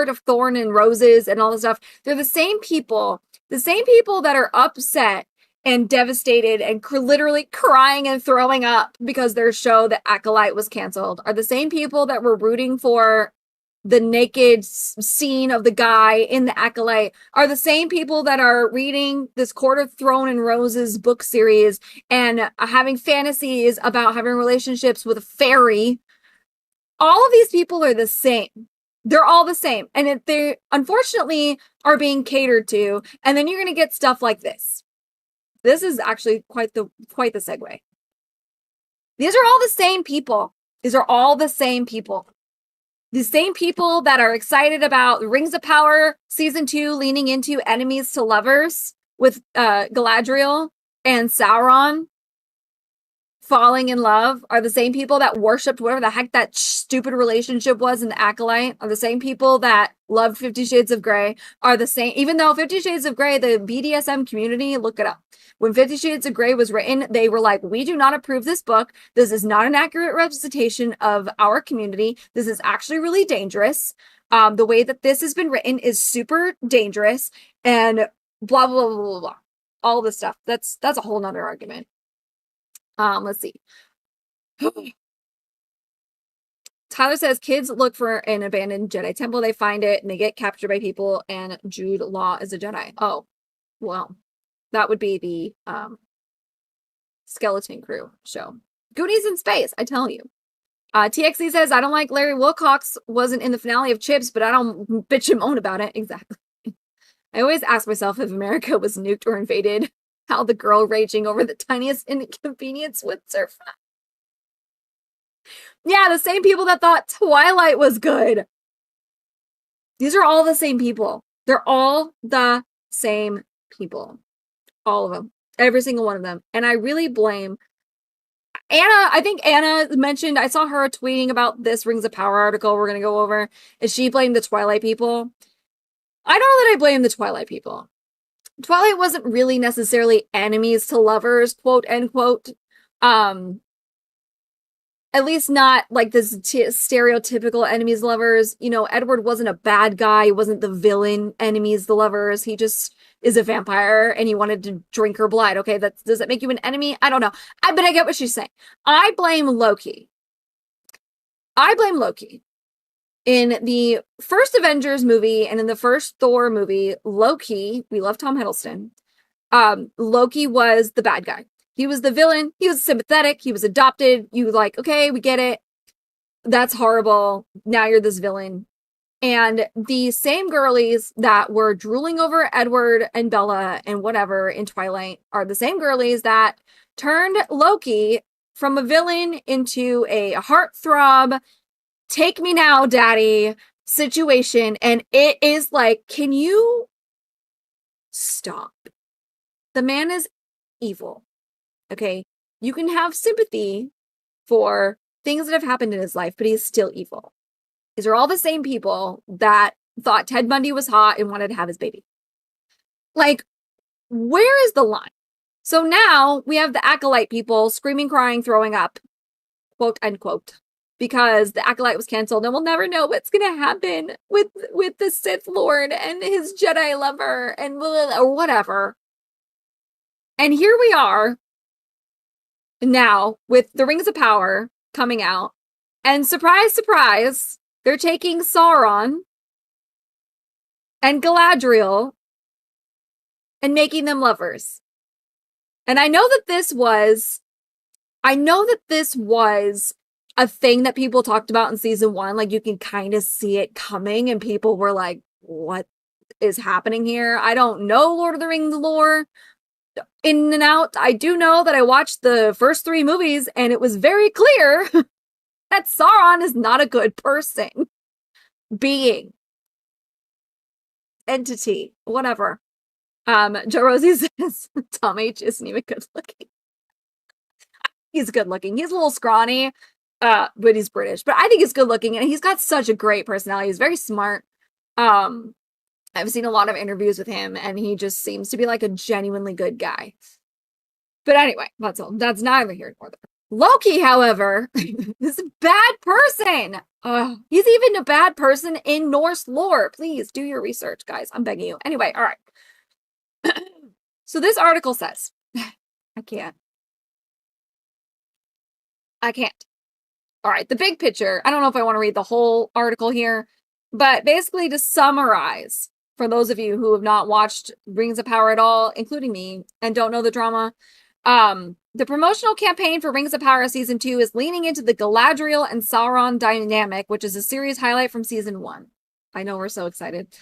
of Thorn and Roses and all this stuff. They're the same people that are upset and devastated and literally crying and throwing up because their show, The Acolyte, was canceled, are the same people that were rooting for the naked scene of the guy in The Acolyte, are the same people that are reading this Court of Thorn and Roses book series and having fantasies about having relationships with a fairy. All of these people are the same. They're all the same. And they unfortunately are being catered to. And then you're going to get stuff like this. This is actually quite the segue. These are all the same people. These are all the same people. The same people that are excited about Rings of Power Season 2 leaning into enemies to lovers with Galadriel and Sauron falling in love are the same people that worshipped whatever the heck that stupid relationship was in The Acolyte, are the same people that loved 50 Shades of Grey, are the same, even though 50 Shades of Grey, the BDSM community, look it up. When 50 Shades of Grey was written, they were like, we do not approve this book. This is not an accurate representation of our community. This is actually really dangerous. The way that this has been written is super dangerous and blah, blah, blah, blah, blah. All this stuff. That's a whole nother argument. Let's see. Tyler says kids look for an abandoned Jedi temple. They find it and they get captured by people, and Jude Law is a Jedi. Oh, well, that would be the Skeleton Crew show. Goonies in space, I tell you. TXC says, I don't like Larry Wilcox wasn't in the finale of Chips, but I don't bitch and moan about it. Exactly. I always ask myself if America was nuked or invaded, how the girl raging over the tiniest inconvenience would survive. Yeah, the same people that thought Twilight was good. These are all the same people. They're all the same people. All of them. Every single one of them. And I really blame Anna. I think Anna mentioned, I saw her tweeting about this Rings of Power article we're going to go over. And she blamed the Twilight people. I don't know that I blame the Twilight people. Twilight wasn't really necessarily enemies to lovers, quote, end quote. At least not like this stereotypical enemies lovers. You know, Edward wasn't a bad guy. He wasn't the villain enemies the lovers. He just is a vampire and he wanted to drink her blood. Okay, does that make you an enemy? I don't know. But I get what she's saying. I blame Loki. In the first Avengers movie and in the first Thor movie, Loki, we love Tom Hiddleston. Loki was the bad guy. He was the villain. He was sympathetic. He was adopted. You like, okay, we get it. That's horrible. Now you're this villain. And the same girlies that were drooling over Edward and Bella and whatever in Twilight are the same girlies that turned Loki from a villain into a heartthrob, take me now, daddy situation. And it is like, can you stop? The man is evil. Okay, you can have sympathy for things that have happened in his life, but he's still evil. These are all the same people that thought Ted Bundy was hot and wanted to have his baby. Like, where is the line? So now we have the Acolyte people screaming, crying, throwing up, quote unquote, because the Acolyte was canceled, and we'll never know what's gonna happen with the Sith Lord and his Jedi lover and or whatever. And here we are now with the Rings of Power coming out, and surprise, surprise, they're taking Sauron and Galadriel and making them lovers. And I know that this was a thing that people talked about in season 1. Like, you can kind of see it coming, and people were like, what is happening here? I don't know Lord of the Rings lore in and out. I do know that I watched the first 3 movies, and it was very clear that Sauron is not a good person, being, entity, whatever. Joe Rosie says Tom H isn't even good looking. He's good looking. He's a little scrawny, but he's British. But I think he's good looking, and he's got such a great personality. He's very smart. I've seen a lot of interviews with him, and he just seems to be like a genuinely good guy. But anyway, that's neither here nor there. Loki, however, is a bad person. He's even a bad person in Norse lore. Please do your research, guys. I'm begging you. Anyway, all right. So this article says, I can't. All right, the big picture. I don't know if I want to read the whole article here, but basically to summarize, for those of you who have not watched Rings of Power at all, including me, and don't know the drama, the promotional campaign for Rings of Power Season 2 is leaning into the Galadriel and Sauron dynamic, which is a series highlight from Season 1. I know, we're so excited.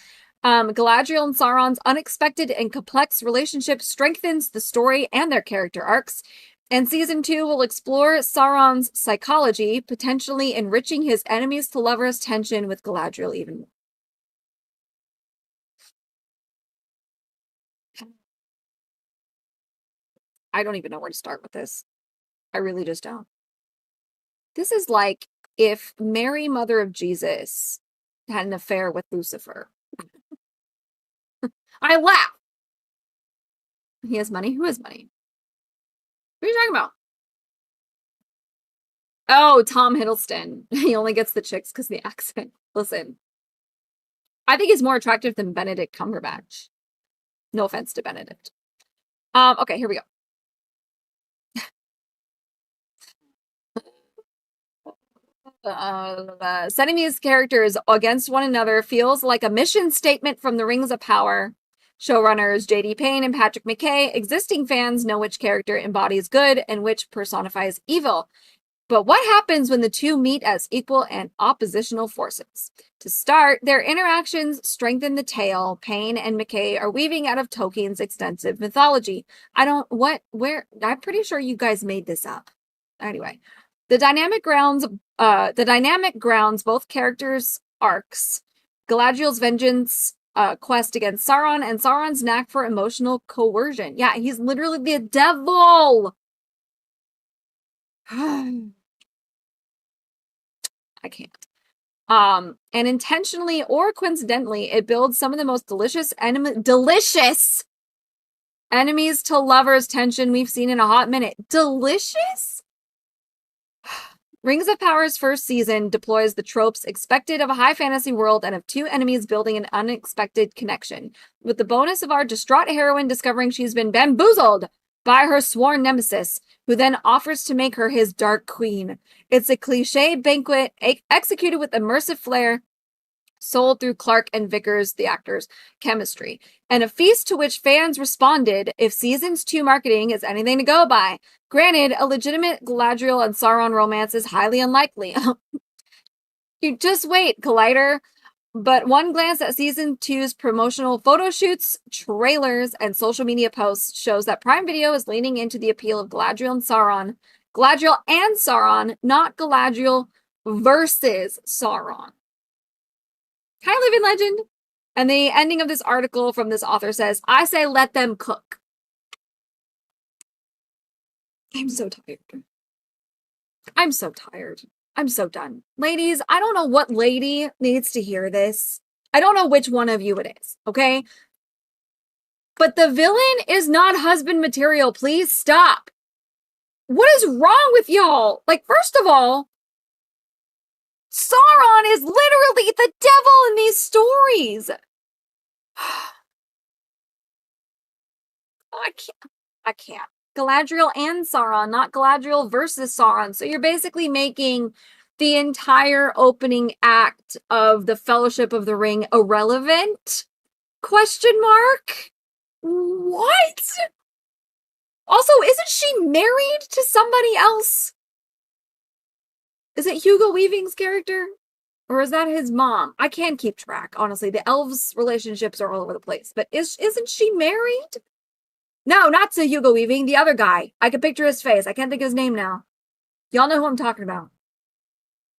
Galadriel and Sauron's unexpected and complex relationship strengthens the story and their character arcs. And Season 2 will explore Sauron's psychology, potentially enriching his enemies to lovers tension with Galadriel even more. I don't even know where to start with this. I really just don't. This is like if Mary, mother of Jesus, had an affair with Lucifer. I laugh. He has money? Who has money? What are you talking about? Oh, Tom Hiddleston. He only gets the chicks because of the accent. Listen, I think he's more attractive than Benedict Cumberbatch. No offense to Benedict. Okay, here we go. Setting these characters against one another feels like a mission statement from the Rings of Power. Showrunners J.D. Payne and Patrick McKay, existing fans know which character embodies good and which personifies evil. But what happens when the two meet as equal and oppositional forces? To start, their interactions strengthen the tale Payne and McKay are weaving out of Tolkien's extensive mythology. I'm pretty sure you guys made this up. Anyway, the dynamic grounds both characters' arcs. Galadriel's vengeance quest against Sauron and Sauron's knack for emotional coercion. Yeah, he's literally the devil! I can't. And intentionally or coincidentally, it builds some of the most delicious enemies to lovers tension we've seen in a hot minute. Delicious? Rings of Power's first season deploys the tropes expected of a high fantasy world and of two enemies building an unexpected connection, with the bonus of our distraught heroine discovering she's been bamboozled by her sworn nemesis, who then offers to make her his dark queen. It's a cliche banquet executed with immersive flair, sold through Clark and Vickers, the actors' chemistry, and a feast to which fans responded if Seasons 2 marketing is anything to go by. Granted, a legitimate Galadriel and Sauron romance is highly unlikely. You just wait, Collider. But one glance at Season 2's promotional photo shoots, trailers, and social media posts shows that Prime Video is leaning into the appeal of Galadriel and Sauron. Galadriel and Sauron, not Galadriel versus Sauron. Hi, Living Legend. And the ending of this article from this author says, I say let them cook. I'm so tired. I'm so tired. I'm so done. Ladies, I don't know what lady needs to hear this. I don't know which one of you it is, okay? but the villain is not husband material. Please stop. What is wrong with y'all? Like, first of all, Sauron is literally the devil in these stories. I can't. Galadriel and Sauron, not Galadriel versus Sauron. So you're basically making the entire opening act of the Fellowship of the Ring irrelevant? Question mark? What? Also, isn't she married to somebody else? Is it Hugo Weaving's character? Or is that his mom? I can't keep track, honestly. The elves' relationships are all over the place. But isn't she married? No, not to Hugo Weaving. The other guy. I can picture his face. I can't think of his name now. Y'all know who I'm talking about.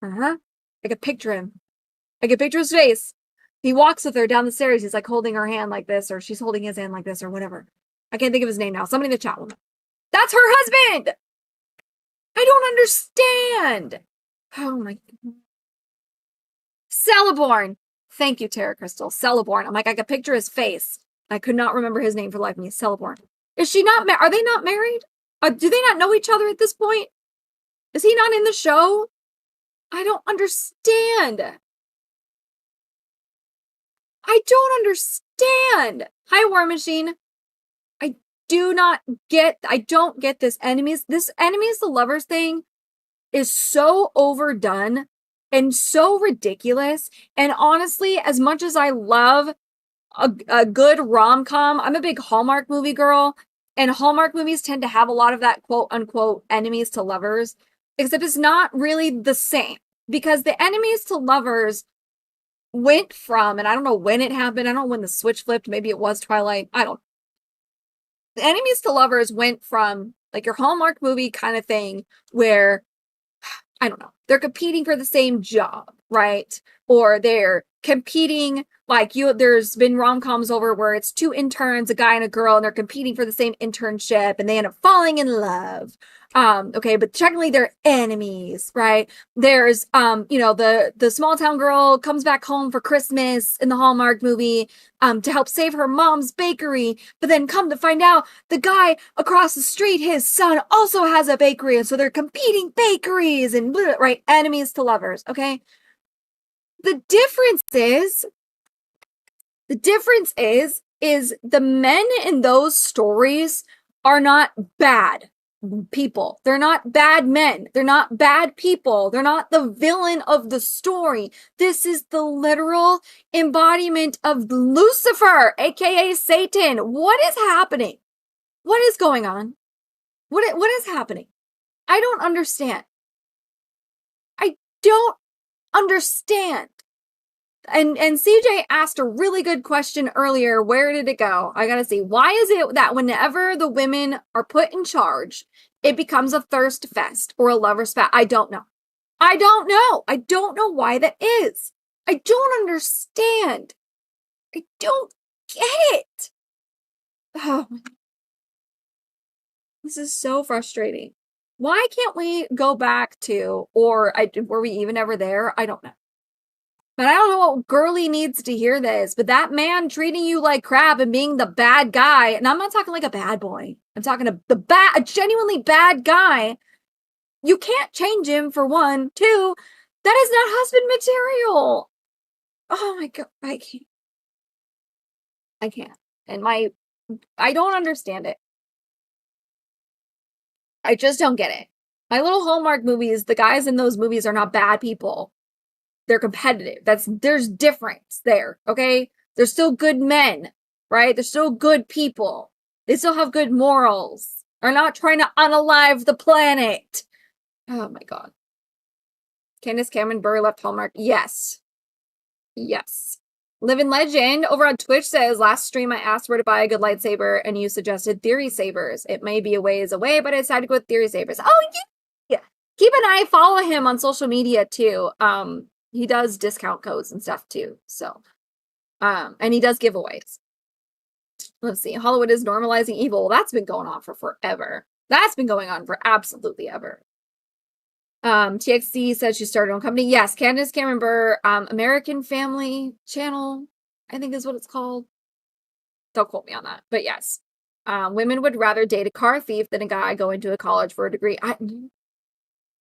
I can picture him. I can picture his face. He walks with her down the stairs. He's like holding her hand like this, or she's holding his hand like this, or whatever. I can't think of his name now. Somebody in the chat will know. That's her husband! I don't understand. Oh my God. Celeborn. Thank you, Tara Crystal. Celeborn. I'm like, I could picture his face. I could not remember his name for the life of me. Celeborn. Is she not are they not married? Do they not know each other at this point? Is he not in the show? I don't understand. I don't understand. Hi, War Machine. I don't get this enemies. This enemies to lovers thing is so overdone and so ridiculous. And honestly, as much as I love a good rom-com, I'm a big Hallmark movie girl, and Hallmark movies tend to have a lot of that quote-unquote enemies to lovers, except it's not really the same, because the enemies to lovers went from, and I don't know when it happened, I don't know when the switch flipped, maybe it was Twilight, I don't know. The enemies to lovers went from like your Hallmark movie kind of thing where, I don't know, they're competing for the same job, right? Or they're competing, like there's been rom-coms over where it's two interns, a guy and a girl, and they're competing for the same internship and they end up falling in love. Okay, but technically they're enemies, right? There's the small town girl comes back home for Christmas in the Hallmark movie to help save her mom's bakery, but then come to find out the guy across the street, his son, also has a bakery, and so they're competing bakeries and right, enemies to lovers, okay? The difference is the men in those stories are not bad people. They're not bad men. They're not bad people. They're not the villain of the story. This is the literal embodiment of Lucifer, aka Satan. What is happening? What is going on? What is happening? I don't understand. I don't understand. And CJ asked a really good question earlier. Where did it go? I gotta see. Why is it that whenever the women are put in charge, it becomes a thirst fest or a lover's spat? I don't know. I don't know. I don't know why that is. I don't understand. I don't get it. Oh, this is so frustrating. Why can't we go back to, or were we even ever there? I don't know. But I don't know what girly needs to hear this, but that man treating you like crap and being the bad guy, and I'm not talking like a bad boy. I'm talking a genuinely bad guy. You can't change him, for one. Two, that is not husband material. Oh my God, I can't. I can't. And I don't understand it. I just don't get it. My little Hallmark movies, the guys in those movies are not bad people. They're competitive. There's difference there, okay? They're still good men, right? They're still good people. They still have good morals. They're not trying to unalive the planet. Oh my God. Candace Cameron Bure left Hallmark. Yes. Yes. Living Legend over on Twitch says, last stream I asked where to buy a good lightsaber and you suggested Theory Sabers. It may be a ways away, but I decided to go with Theory Sabers. Oh, yeah. Keep an eye, follow him on social media too. He does discount codes and stuff too. So, and he does giveaways. Let's see. Hollywood is normalizing evil. That's been going on for forever. That's been going on for absolutely ever. TXC says she started her own company. Yes, Candace Cameron Bure, American Family Channel, I think is what it's called. Don't quote me on that. But yes. Women would rather date a car thief than a guy going to a college for a degree.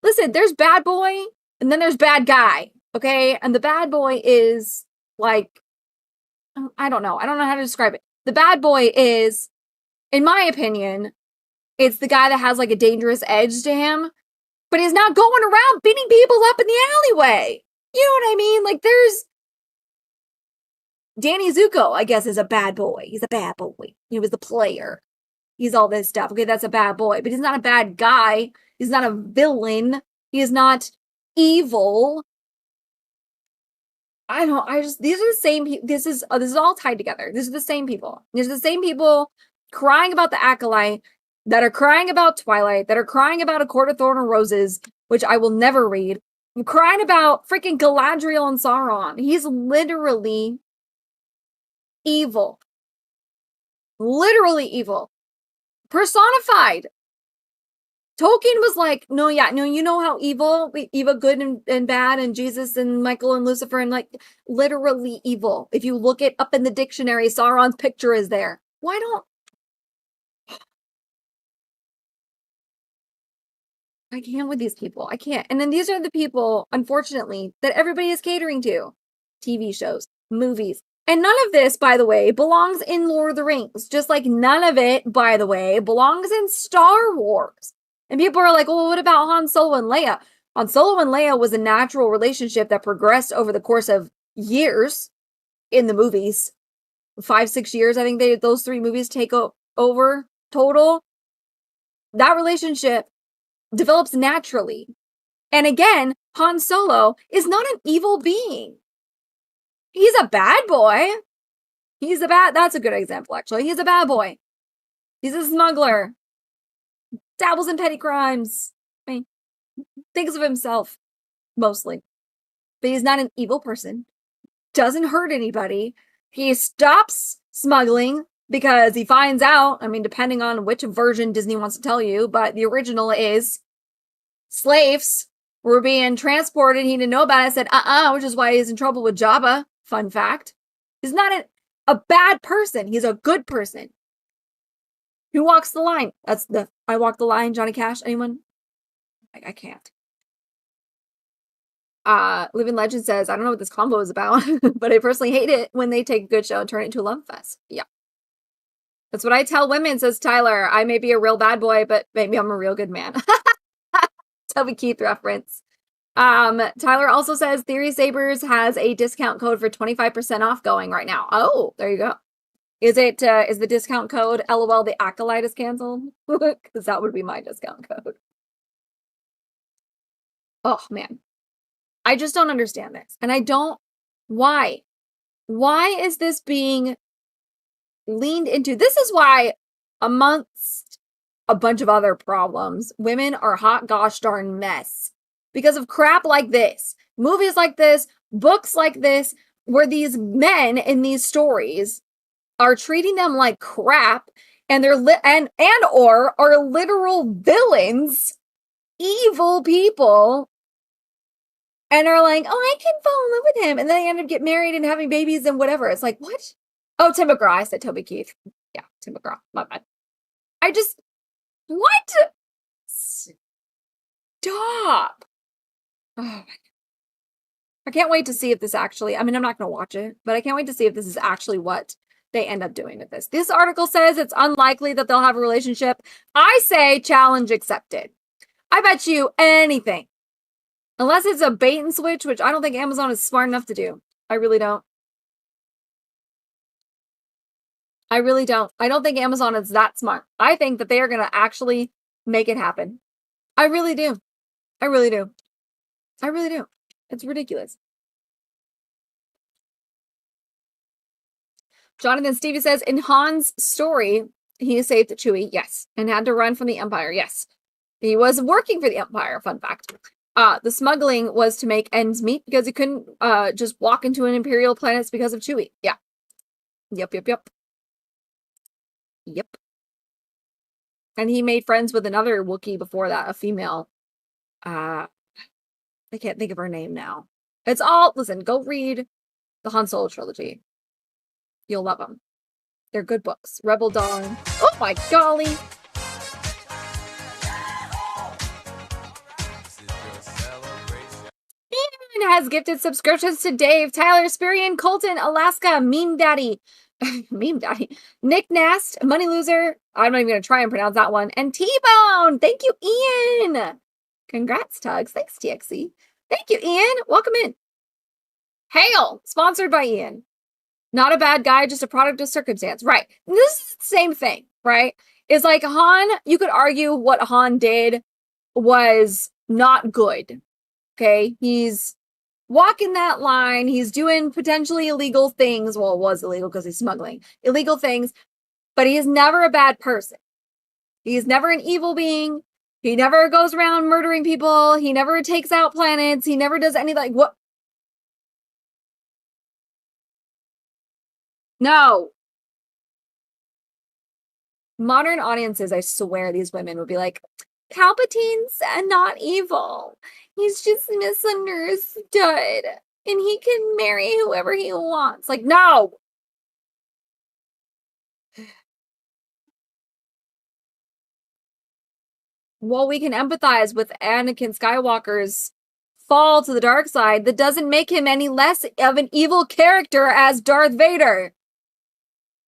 Listen, there's bad boy and then there's bad guy. Okay. And the bad boy is like, I don't know. I don't know how to describe it. The bad boy is, in my opinion, it's the guy that has like a dangerous edge to him, but he's not going around beating people up in the alleyway. You know what I mean? Like there's Danny Zuko, I guess, is a bad boy. He's a bad boy. He was the player. He's all this stuff. Okay, that's a bad boy, but he's not a bad guy. He's not a villain. He is not evil. These are the same people. This is all tied together. These are the same people. These are the same people crying about the Acolyte, that are crying about Twilight, that are crying about A Court of Thorn and Roses, which I will never read. I'm crying about freaking Galadriel and Sauron. He's literally evil. Literally evil. Personified. Tolkien was like, no, you know how evil, good and bad, and Jesus and Michael and Lucifer, and like literally evil. If you look it up in the dictionary, Sauron's picture is there. Why don't I can't with these people. I can't. And then these are the people, unfortunately, that everybody is catering to. TV shows, movies. And none of this, by the way, belongs in Lord of the Rings. Just like none of it, by the way, belongs in Star Wars. And people are like, well, what about Han Solo and Leia? Han Solo and Leia was a natural relationship that progressed over the course of years in the movies. 5-6 years, I think those 3 movies take over total. That relationship develops naturally. And again, Han Solo is not an evil being. He's a bad boy. That's a good example, actually. He's a bad boy. He's a smuggler. Dabbles in petty crimes. I mean, thinks of himself, mostly. But he's not an evil person. Doesn't hurt anybody. He stops smuggling because he finds out, I mean, depending on which version Disney wants to tell you, but the original is slaves were being transported. He didn't know about it. Said, which is why he's in trouble with Jabba. Fun fact. He's not a bad person. He's a good person. Who walks the line? That's the I walk the line, Johnny Cash. Anyone? I can't. Living Legend says, I don't know what this combo is about, but I personally hate it when they take a good show and turn it into a love fest. Yeah. That's what I tell women, says Tyler. I may be a real bad boy, but maybe I'm a real good man. Toby Keith reference. Tyler also says Theory Sabers has a discount code for 25% off going right now. Oh, there you go. Is the discount code LOL the Acolyte is canceled? Because that would be my discount code. Oh, man. I just don't understand this. And I don't... Why? Why is this being leaned into? This is why, amongst a bunch of other problems, women are a hot gosh darn mess. Because of crap like this. Movies like this, books like this, where these men in these stories are treating them like crap, and they're or are literal villains, evil people, and are like, oh, I can fall in love with him, and then they end up getting married and having babies and whatever. It's like, what? Oh, Tim McGraw. I said Toby Keith. Yeah, Tim McGraw. My bad. What? Stop. Oh my God. I can't wait to see if this actually, I mean, I'm not going to watch it, but I can't wait to see if this is actually what they end up doing with this. This article says it's unlikely that they'll have a relationship. I say challenge accepted. I bet you anything. Unless it's a bait and switch, which I don't think Amazon is smart enough to do. I really don't. I really don't. I don't think Amazon is that smart. I think that they are going to actually make it happen. I really do. I really do. I really do. It's ridiculous. Jonathan Stevie says, in Han's story, he saved Chewie, yes, and had to run from the Empire, yes. He was working for the Empire, fun fact. The smuggling was to make ends meet because he couldn't just walk into an Imperial planet because of Chewie. Yeah. Yep. And he made friends with another Wookiee before that, a female. I can't think of her name now. Listen, go read the Han Solo trilogy. You'll love them. They're good books. Rebel Dawn. Oh my golly. Ian has gifted subscriptions to Dave, Tyler, Spirian, Colton, Alaska, Meme Daddy, Meme Daddy, Nick Nast, Money Loser. I'm not even going to try and pronounce that one. And T-Bone. Thank you, Ian. Congrats, Tuggs. Thanks, TXC. Thank you, Ian. Welcome in. Hail. Sponsored by Ian. Not a bad guy, just a product of circumstance. Right. This is the same thing, right? It's like Han, you could argue what Han did was not good. Okay? He's walking that line. He's doing potentially illegal things. Well, it was illegal because he's smuggling. Illegal things. But he is never a bad person. He is never an evil being. He never goes around murdering people. He never takes out planets. He never does any like what. No. Modern audiences, I swear these women would be like, Palpatine's not evil. He's just misunderstood. And he can marry whoever he wants. Like, no! While we can empathize with Anakin Skywalker's fall to the dark side, that doesn't make him any less of an evil character as Darth Vader.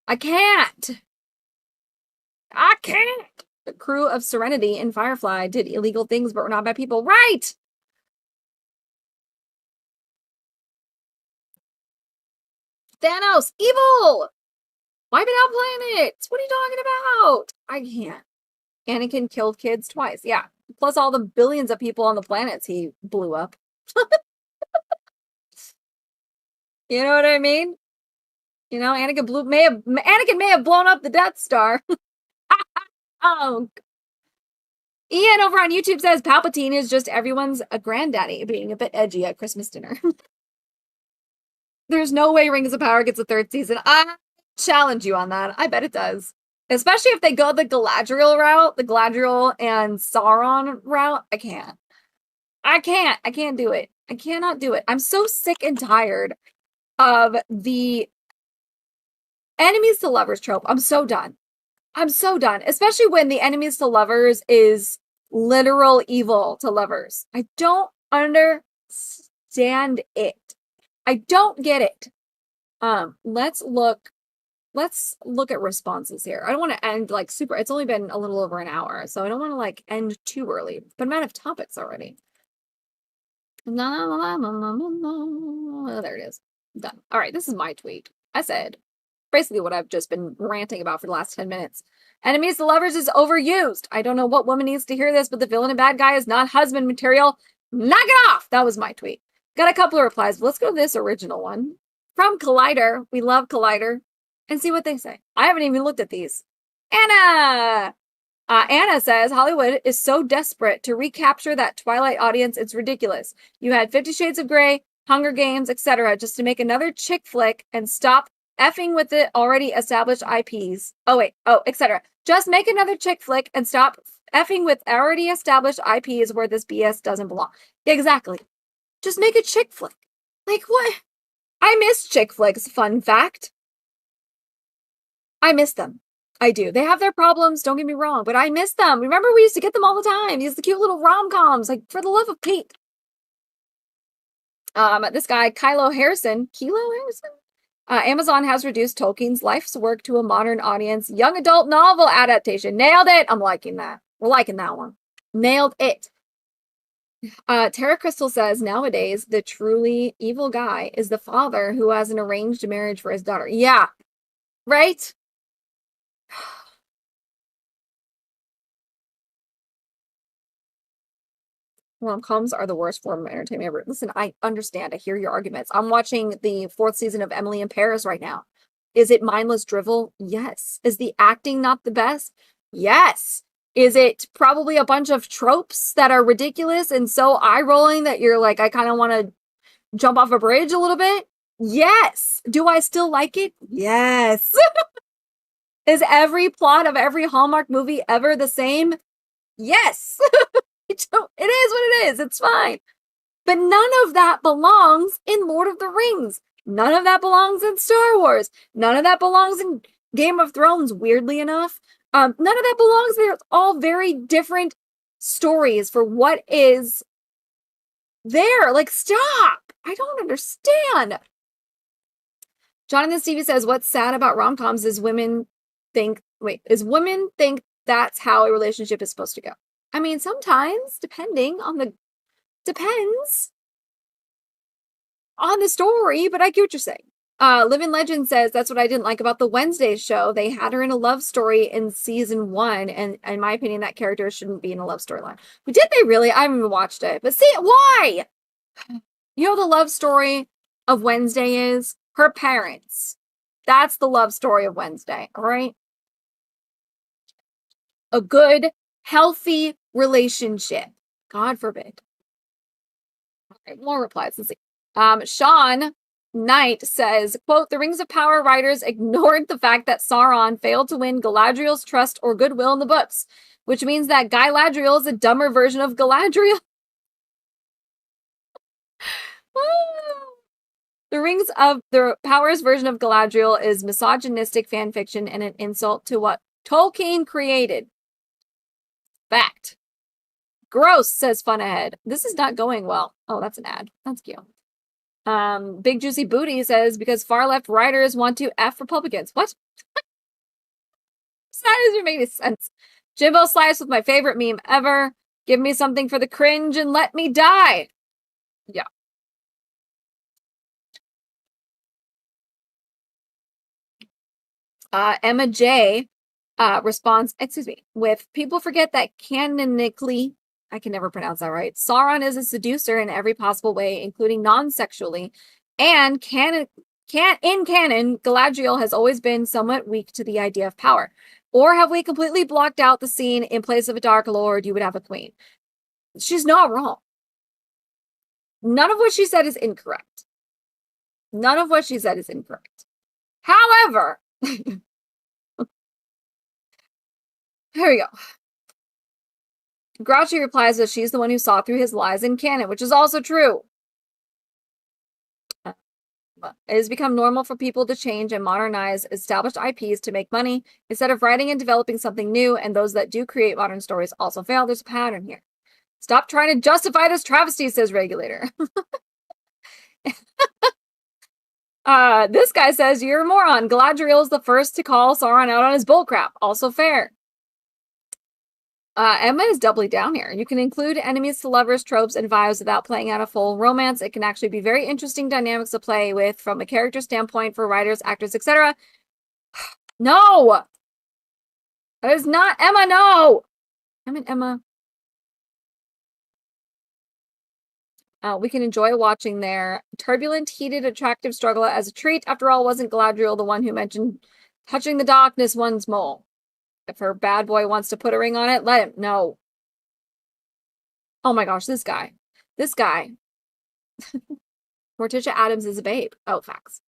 I can't. I can't. The crew of Serenity in Firefly did illegal things, but were not bad people. Right! Thanos, evil! Wiping out planets! What are you talking about? I can't. Anakin killed kids twice. Yeah. Plus all the billions of people on the planets he blew up. You know what I mean? You know, Anakin may have blown up the Death Star. Oh. Ian over on YouTube says Palpatine is just everyone's granddaddy being a bit edgy at Christmas dinner. There's no way Rings of Power gets a third season. I challenge you on that. I bet it does. Especially if they go the Galadriel route, the Galadriel and Sauron route. I can't. I can't do it. I cannot do it. I'm so sick and tired of the enemies to lovers trope. I'm so done. I'm so done. Especially when the enemies to lovers is literal evil to lovers. I don't understand it. I don't get it. Let's look at responses here. I don't want to end like super. It's only been a little over an hour, so I don't want to like end too early. But I'm out of topics already. There it is. Done. All right, this is my tweet. I said basically what I've just been ranting about for the last 10 minutes. Enemies to lovers is overused. I don't know what woman needs to hear this, but the villain and bad guy is not husband material. Knock it off! That was my tweet. Got a couple of replies, but let's go to this original one. From Collider. We love Collider. And see what they say. I haven't even looked at these. Anna! Anna says, Hollywood is so desperate to recapture that Twilight audience, it's ridiculous. You had 50 Shades of Grey, Hunger Games, etc. just to make another chick flick and stop effing with the already established IPs. Etc. Just make another chick flick and stop effing with already established IPs where this BS doesn't belong. Exactly. Just make a chick flick. Like, what? I miss chick flicks, fun fact. I miss them. I do. They have their problems, don't get me wrong, but I miss them. Remember, we used to get them all the time. These the cute little rom-coms, like, for the love of Pete. This guy, Kilo Harrison. Amazon has reduced Tolkien's life's work to a modern audience young adult novel adaptation. Nailed it. I'm liking that. We're liking that one. Nailed it. Tara Crystal says, nowadays, the truly evil guy is the father who has an arranged marriage for his daughter. Yeah. Right? Rom-coms are the worst form of entertainment ever. Listen, I understand. I hear your arguments. I'm watching the 4th season of Emily in Paris right now. Is it mindless drivel? Yes. Is the acting not the best? Yes. Is it probably a bunch of tropes that are ridiculous and so eye-rolling that you're like, I kind of want to jump off a bridge a little bit? Yes. Do I still like it? Yes. Is every plot of every Hallmark movie ever the same? Yes. It is what it is. It's fine. But none of that belongs in Lord of the Rings. None of that belongs in Star Wars. None of that belongs in Game of Thrones, weirdly enough. None of that belongs there. It's all very different stories for what is there. Like, stop. I don't understand. Jonathan Stevie says, what's sad about rom-coms is women think that's how a relationship is supposed to go. I mean, sometimes, depends on the story, but I get what you're saying. Living Legend says, that's what I didn't like about the Wednesday show. They had her in a love story in season 1, and in my opinion, that character shouldn't be in a love storyline. But did they really? I haven't even watched it. But see, why? You know the love story of Wednesday is? Her parents. That's the love story of Wednesday, all right? A good, healthy relationship. God forbid. Okay, more replies. Let's see. Sean Knight says, quote, the Rings of Power writers ignored the fact that Sauron failed to win Galadriel's trust or goodwill in the books, which means that Galadriel is a dumber version of Galadriel. The Rings of the Power's version of Galadriel is misogynistic fan fiction and an insult to what Tolkien created. Fact. Gross, says Fun Ahead. This is not going well. Oh, that's an ad. That's cute. Big Juicy Booty says, because far-left writers want to F Republicans. What? That doesn't make any sense. Jimbo Slice with my favorite meme ever. Give me something for the cringe and let me die. Yeah. Emma J responds, with people forget that canonically, I can never pronounce that right, Sauron is a seducer in every possible way, including non-sexually, and in canon, Galadriel has always been somewhat weak to the idea of power. Or have we completely blocked out the scene in place of a Dark Lord, you would have a queen? She's not wrong. None of what she said is incorrect. None of what she said is incorrect. However, here we go. Grouchy replies that she's the one who saw through his lies in canon, which is also true. It has become normal for people to change and modernize established IPs to make money instead of writing and developing something new, and those that do create modern stories also fail. There's a pattern here. Stop trying to justify this travesty, says Regulator. This guy says, you're a moron. Galadriel is the first to call Sauron out on his bullcrap. Also fair. Emma is doubly down here. You can include enemies to lovers, tropes, and vibes without playing out a full romance. It can actually be very interesting dynamics to play with from a character standpoint for writers, actors, etc. No! That is not Emma, no! I mean, Emma. We can enjoy watching their turbulent, heated, attractive struggle as a treat. After all, wasn't Galadriel the one who mentioned touching the darkness once more? If her bad boy wants to put a ring on it, let him. No. Oh my gosh, this guy. This guy. Morticia Addams is a babe. Oh, facts.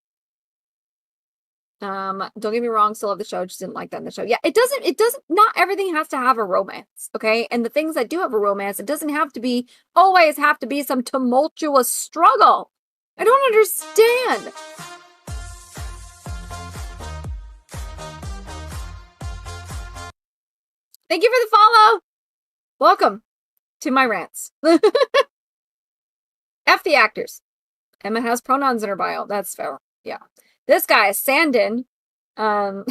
Don't get me wrong, still love the show, just didn't like that in the show. Yeah, it doesn't, not everything has to have a romance, okay? And the things that do have a romance, it doesn't have to be, always have to be some tumultuous struggle. I don't understand. Thank you for the follow. Welcome to my rants. F the actors. Emma has pronouns in her bio. That's fair. Yeah. This guy, Sandin, I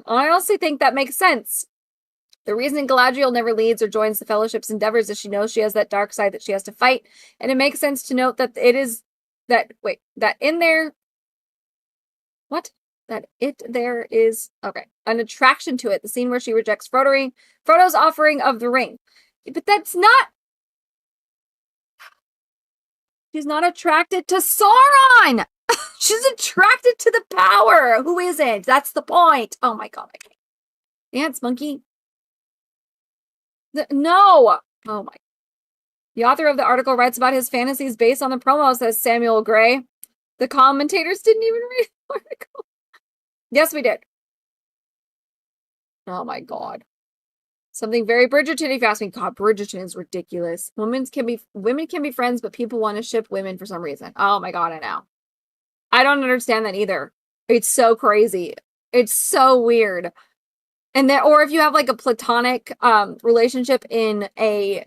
honestly think that makes sense. The reason Galadriel never leads or joins the Fellowship's endeavors is she knows she has that dark side that she has to fight. And it makes sense to note that there is okay. An attraction to it. The scene where she rejects Frodo's offering of the ring. But that's not... She's not attracted to Sauron! She's attracted to the power! Who isn't? That's the point! Oh my god, I can't. Dance, monkey. No! Oh my... The author of the article writes about his fantasies based on the promo, says Samuel Gray. The commentators didn't even read the article. Yes, we did. Oh my god. Something very Bridgerton, if you ask me. God, Bridgerton is ridiculous. Women can be friends, but people want to ship women for some reason. Oh my god, I know. I don't understand that either. It's so crazy. It's so weird. And then, or if you have like a platonic relationship in a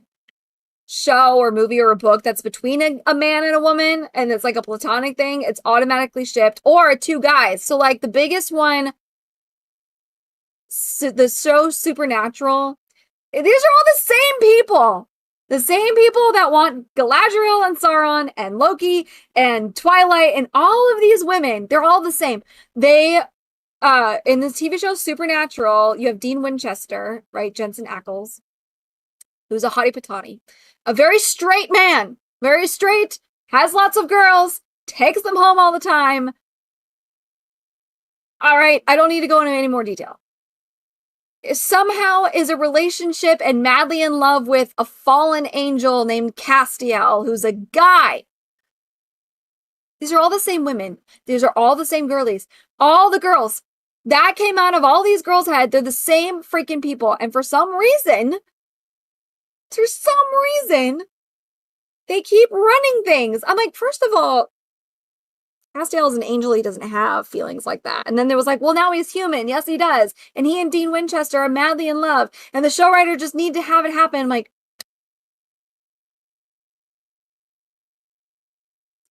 show or movie or a book that's between a man and a woman, and it's like a platonic thing, it's automatically shipped. Or two guys. So like the biggest one, the show Supernatural, these are all the same people. The same people that want Galadriel and Sauron and Loki and Twilight and all of these women, they're all the same. They in the TV show Supernatural, you have Dean Winchester, right? Jensen Ackles, who's a hottie patati. A very straight man. Very straight, has lots of girls, takes them home all the time. All right, I don't need to go into any more detail. Somehow is a relationship and madly in love with a fallen angel named Castiel, who's a guy. These are all the same women. These are all the same girlies. All the girls that came out of all these girls' head, they're the same freaking people. And for some reason, they keep running things. I'm like, first of all, Castiel is an angel. He doesn't have feelings like that. And then there was like, well, now he's human. Yes, he does. And he and Dean Winchester are madly in love. And the show writer just need to have it happen. I'm like,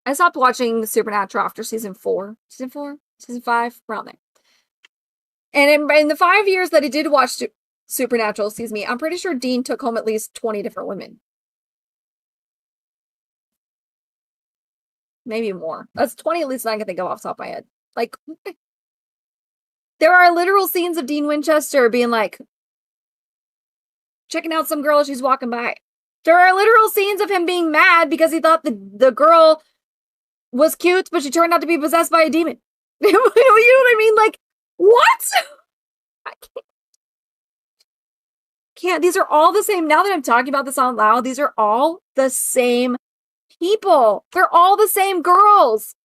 I stopped watching Supernatural after season 4. Season 4? Season 5? Around there. And in the 5 years that I did watch Supernatural, I'm pretty sure Dean took home at least 20 different women. Maybe more. That's 20 at least I can think of off the top of my head. Like, there are literal scenes of Dean Winchester being like, checking out some girl as she's walking by. There are literal scenes of him being mad because he thought the girl was cute, but she turned out to be possessed by a demon. You know what I mean? Like, what? I can't. These are all the same. Now that I'm talking about this out loud, these are all the same people. They're all the same girls.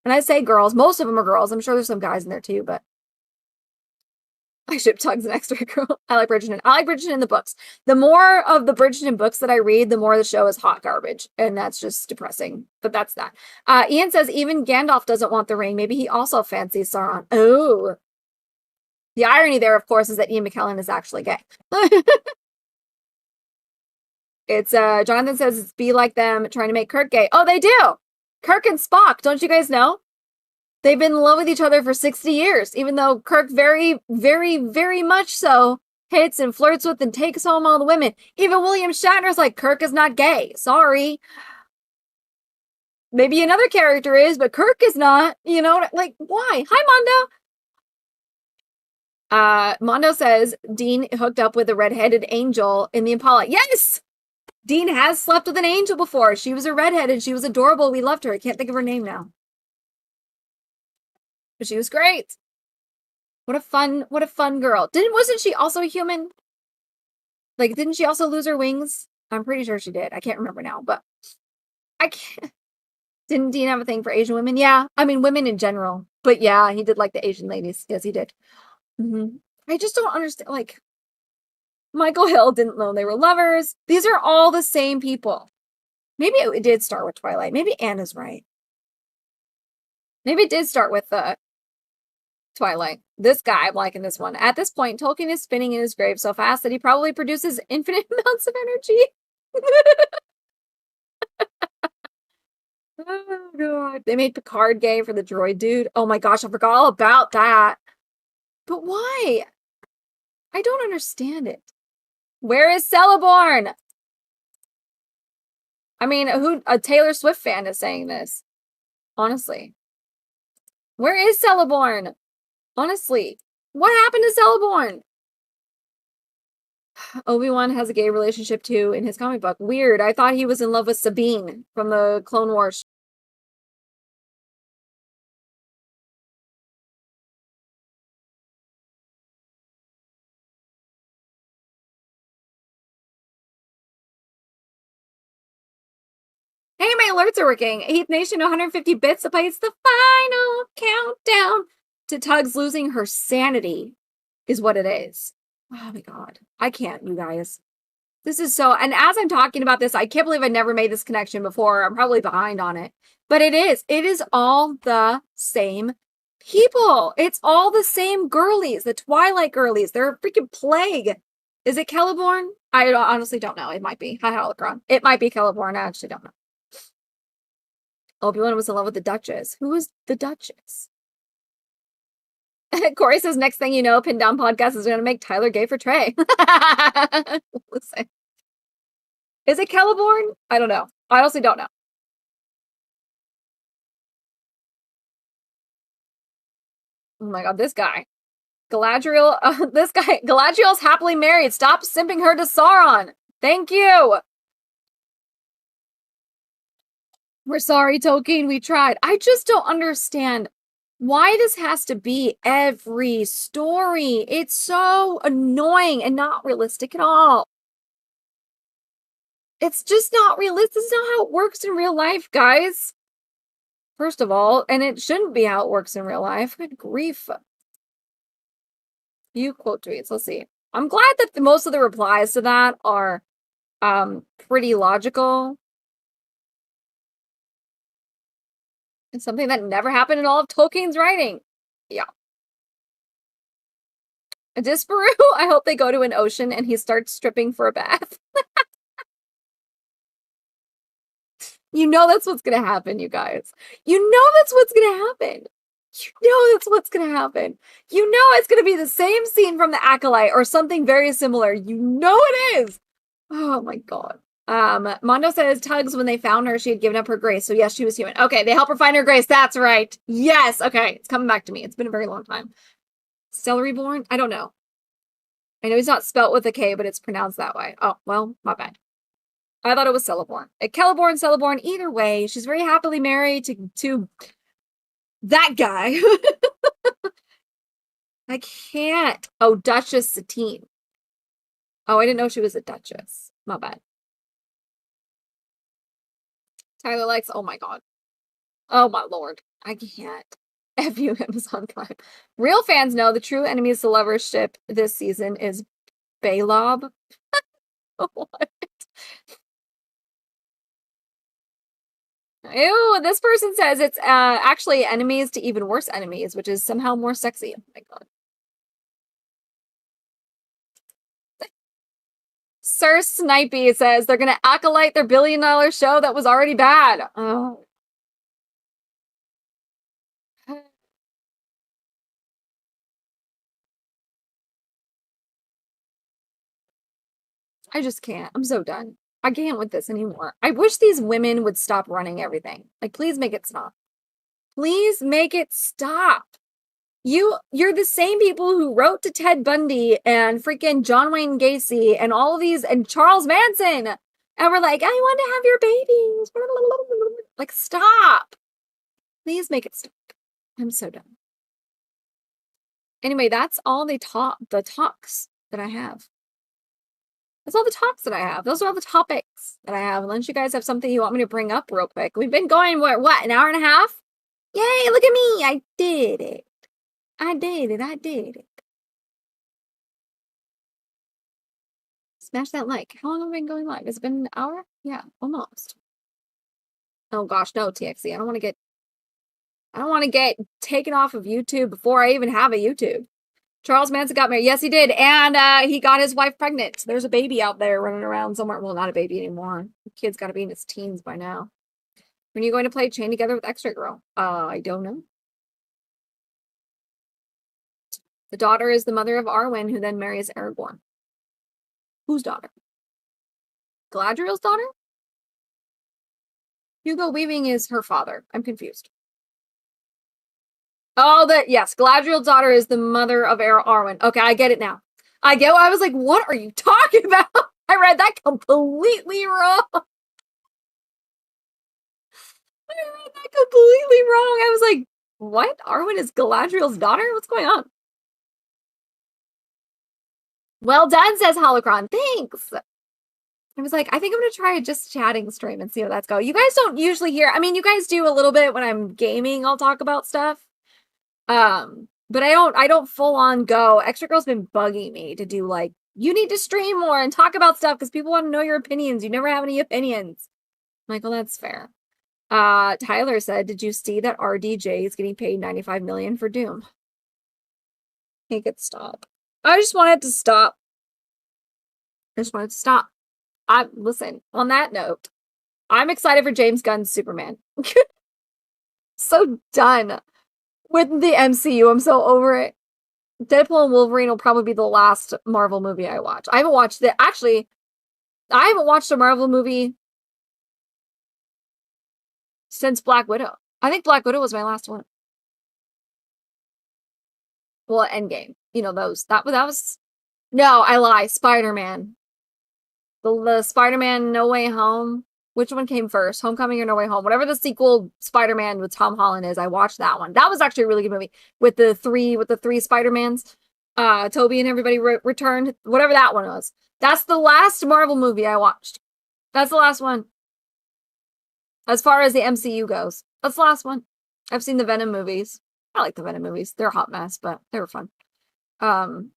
And I say girls. Most of them are girls. I'm sure there's some guys in there too, but I ship Tuggs next to a girl. I like Bridgerton. I like Bridgerton in the books. The more of the Bridgerton books that I read, the more the show is hot garbage. And that's just depressing. But that's that. Ian says even Gandalf doesn't want the ring. Maybe he also fancies Sauron. Oh. The irony there, of course, is that Ian McKellen is actually gay. It's Jonathan says it's be like them trying to make Kirk gay. Oh, they do. Kirk and Spock, don't you guys know? They've been in love with each other for 60 years, even though Kirk very, very, very much so hits and flirts with and takes home all the women. Even William Shatner's like, Kirk is not gay. Sorry. Maybe another character is, but Kirk is not. You know, like, why? Hi, Mondo. Mondo says Dean hooked up with a redheaded angel in the Impala. Yes! Dean has slept with an angel before. She was a redhead and she was adorable. We loved her. I can't think of her name now. But she was great. What a fun girl. Wasn't she also a human? Like, didn't she also lose her wings? I'm pretty sure she did. I can't remember now, but I can't. Didn't Dean have a thing for Asian women? Yeah. I mean, women in general. But yeah, he did like the Asian ladies. Yes, he did. I just don't understand. Like, Michael Hill didn't know they were lovers. These are all the same people. Maybe it did start with Twilight. Maybe Anna's right. Maybe it did start with Twilight. This guy, I'm liking this one. At this point, Tolkien is spinning in his grave so fast that he probably produces infinite amounts of energy. Oh, God. They made Picard gay for the droid dude. Oh, my gosh. I forgot all about that. But why? I don't understand it. Where is Celeborn? I mean, a Taylor Swift fan is saying this? Honestly. Where is Celeborn? Honestly. What happened to Celeborn? Obi-Wan has a gay relationship too in his comic book. Weird. I thought he was in love with Sabine from the Clone Wars. Hey, my alerts are working. 8th Nation, 150 bits to play. It's the final countdown to Tuggs losing her sanity is what it is. Oh my God. I can't, you guys. This is so, and as I'm talking about this, I can't believe I never made this connection before. I'm probably behind on it, but it is all the same People, it's all the same girlies, the Twilight girlies. They're a freaking plague. Is it Celeborn? I honestly don't know. It might be. Hi, Holocron. It might be Celeborn. I actually don't know. Obi-Wan was in love with the Duchess. Who was the Duchess? Corey says, next thing you know, Pin Down Podcast is going to make Tyler gay for Trey. Listen. Is it Celeborn? I don't know. I honestly don't know. Oh my god, this guy. Galadriel, Galadriel's happily married. Stop simping her to Sauron. Thank you. We're sorry, Tolkien. We tried. I just don't understand why this has to be every story. It's so annoying and not realistic at all. It's just not realistic. This is not how it works in real life, guys. First of all, and it shouldn't be how it works in real life. Good grief. You quote tweets. Let's see. I'm glad that most of the replies to that are pretty logical. It's something that never happened in all of Tolkien's writing. Yeah. Disparu, I hope they go to an ocean and he starts stripping for a bath. You know that's what's going to happen, you guys. You know that's what's going to happen. You know that's what's going to happen. You know it's going to be the same scene from the Acolyte or something very similar. You know it is. Oh my god. Mondo says Tuggs, when they found her, she had given up her grace. So yes, she was human. Okay, they help her find her grace. That's right. Yes. Okay, it's coming back to me. It's been a very long time. Celeryborn? I don't know. I know he's not spelt with a K, but it's pronounced that way. Oh, well, my bad. I thought it was Celeborn. Celeborn, either way, she's very happily married to that guy. I can't. Oh, Duchess Satine. Oh, I didn't know she was a duchess. My bad. Tyler likes, oh my god. Oh my lord. I can't. F you, Amazon Prime. Real fans know the true enemies to lovers ship this season is Balob. What? Ew, this person says it's actually enemies to even worse enemies, which is somehow more sexy. Oh my god. Sir Snipey says they're gonna acolyte their billion-dollar show that was already bad. Oh. I just can't. I'm so done. I can't with this anymore. I wish these women would stop running everything. Like, please make it stop. Please make it stop. You're the same people who wrote to Ted Bundy and freaking John Wayne Gacy and all of these and Charles Manson. And we're like, I want to have your babies. Like, stop. Please make it stop. I'm so done. Anyway, that's all the talks that I have. That's all the talks that I have. Those are all the topics that I have. Unless you guys have something you want me to bring up real quick. We've been going, what, an hour and a half? Yay, look at me. I did it. I did it. Smash that like. How long have I been going live? Has it been an hour? Yeah, almost. Oh gosh, no, TXC. I don't want to get taken off of YouTube before I even have a YouTube. Charles Manson got married. Yes, he did. And he got his wife pregnant. There's a baby out there running around somewhere. Well, not a baby anymore. The kid's got to be in his teens by now. When are you going to play Chain Together with Extra Girl? I don't know. The daughter is the mother of Arwen, who then marries Aragorn. Whose daughter? Galadriel's daughter? Hugo Weaving is her father. I'm confused. Oh, yes, Galadriel's daughter is the mother of Arwen. Okay, I get it now. I was like, what are you talking about? I read that completely wrong. I was like, what? Arwen is Galadriel's daughter? What's going on? Well done, says Holocron. Thanks. I was like, I think I'm going to try a just chatting stream and see how that's going. You guys don't usually hear. I mean, you guys do a little bit when I'm gaming. I'll talk about stuff. But I don't full on go. Extra Girl's been bugging me to do like, you need to stream more and talk about stuff because people want to know your opinions. You never have any opinions. I'm like, well, that's fair. Tyler said, did you see that RDJ is getting paid $95 million for Doom? Make it stop. I just want it to stop. I just want it to stop. Listen, on that note, I'm excited for James Gunn's Superman. So done with the MCU. I'm so over it. Deadpool and Wolverine will probably be the last Marvel movie I watch. I haven't watched it. Actually, I haven't watched a Marvel movie since Black Widow. I think Black Widow was my last one. Well, Endgame. You know, those. That was... No, I lie. Spider-Man. The Spider-Man No Way Home. Which one came first? Homecoming or No Way Home? Whatever the sequel Spider-Man with Tom Holland is, I watched that one. That was actually a really good movie. With the three Spider-Mans. Toby and everybody returned. Whatever that one was. That's the last Marvel movie I watched. That's the last one. As far as the MCU goes. That's the last one. I've seen the Venom movies. I like the Venom movies. They're a hot mess, but they were fun. That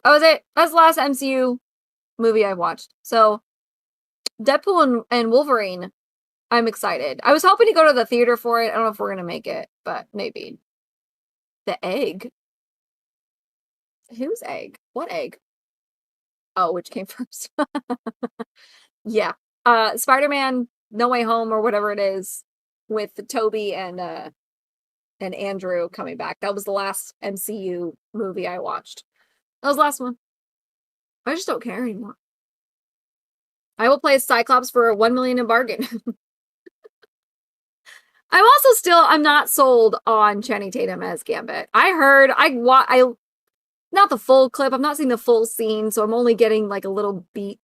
was it. That's the last MCU movie I watched. So, Deadpool and Wolverine, I'm excited. I was hoping to go to the theater for it. I don't know if we're going to make it, but maybe. The egg? Whose egg? What egg? Oh, which came first? Yeah. Spider-Man No Way Home or whatever it is with Toby and Andrew coming back. That was the last MCU movie I watched. That was the last one. I just don't care anymore. I will play Cyclops for $1 million in bargain. I'm not sold on Channing Tatum as Gambit. Not the full clip. I'm not seeing the full scene, so I'm only getting like a little bit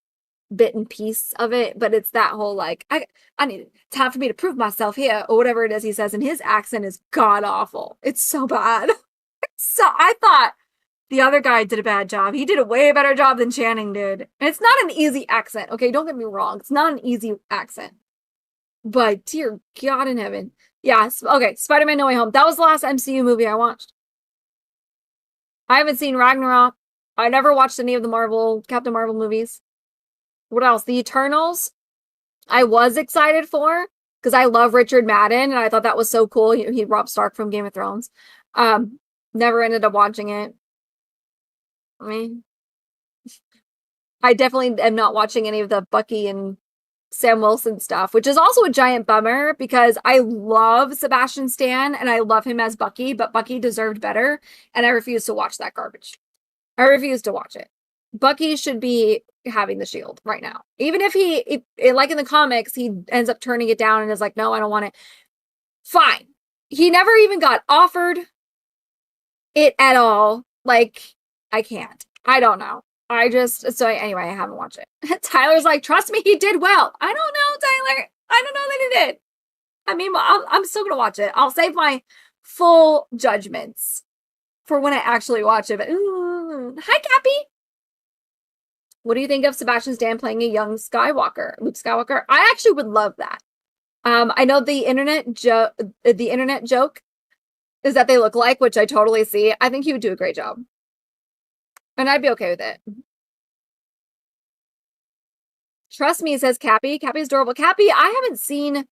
and piece of it, but it's that whole like, I need time for me to prove myself here, or whatever it is he says, and his accent is god-awful. It's so bad. So I thought the other guy did a bad job. He did a way better job than Channing did. And it's not an easy accent, okay? Don't get me wrong. It's not an easy accent. But dear God in heaven. Yeah, okay, Spider-Man No Way Home. That was the last MCU movie I watched. I haven't seen Ragnarok. I never watched any of the Captain Marvel movies. What else? The Eternals. I was excited for because I love Richard Madden and I thought that was so cool. He Robb Stark from Game of Thrones. Never ended up watching it. I mean, I definitely am not watching any of the Bucky and Sam Wilson stuff, which is also a giant bummer because I love Sebastian Stan and I love him as Bucky, but Bucky deserved better and I refuse to watch that garbage. I refuse to watch it. Bucky should be having the shield right now. Even if like in the comics, he ends up turning it down and is like, no, I don't want it. Fine. He never even got offered it at all. Like, I can't. I don't know. So anyway, I haven't watched it. Tyler's like, trust me, he did well. I don't know, Tyler. I don't know that he did. I mean, I'm still going to watch it. I'll save my full judgments for when I actually watch it. But, hi, Cappy. What do you think of Sebastian Stan playing a young Luke Skywalker? I actually would love that. I know the internet joke is that they look like, which I totally see. I think he would do a great job. And I'd be okay with it. Trust me, says Cappy. Cappy's adorable. Cappy, I haven't seen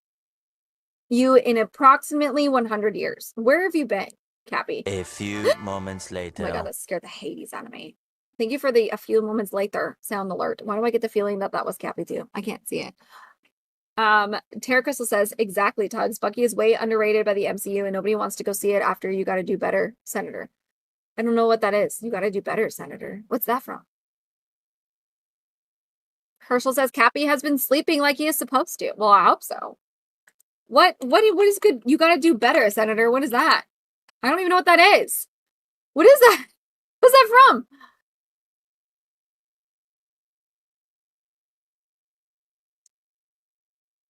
you in approximately 100 years. Where have you been, Cappy? A few moments later. Oh my god, that scared the Hades out of me. Thank you for the a few moments later sound alert. Why do I get the feeling that was Cappy too? I can't see it. Tara Crystal says, exactly, Tuggs. Bucky is way underrated by the MCU and nobody wants to go see it after You Gotta Do Better, Senator. I don't know what that is. You Gotta Do Better, Senator. What's that from? Herschel says, Cappy has been sleeping like he is supposed to. Well, I hope so. What is good? You Gotta Do Better, Senator. What is that? I don't even know what that is. What is that? What's that from?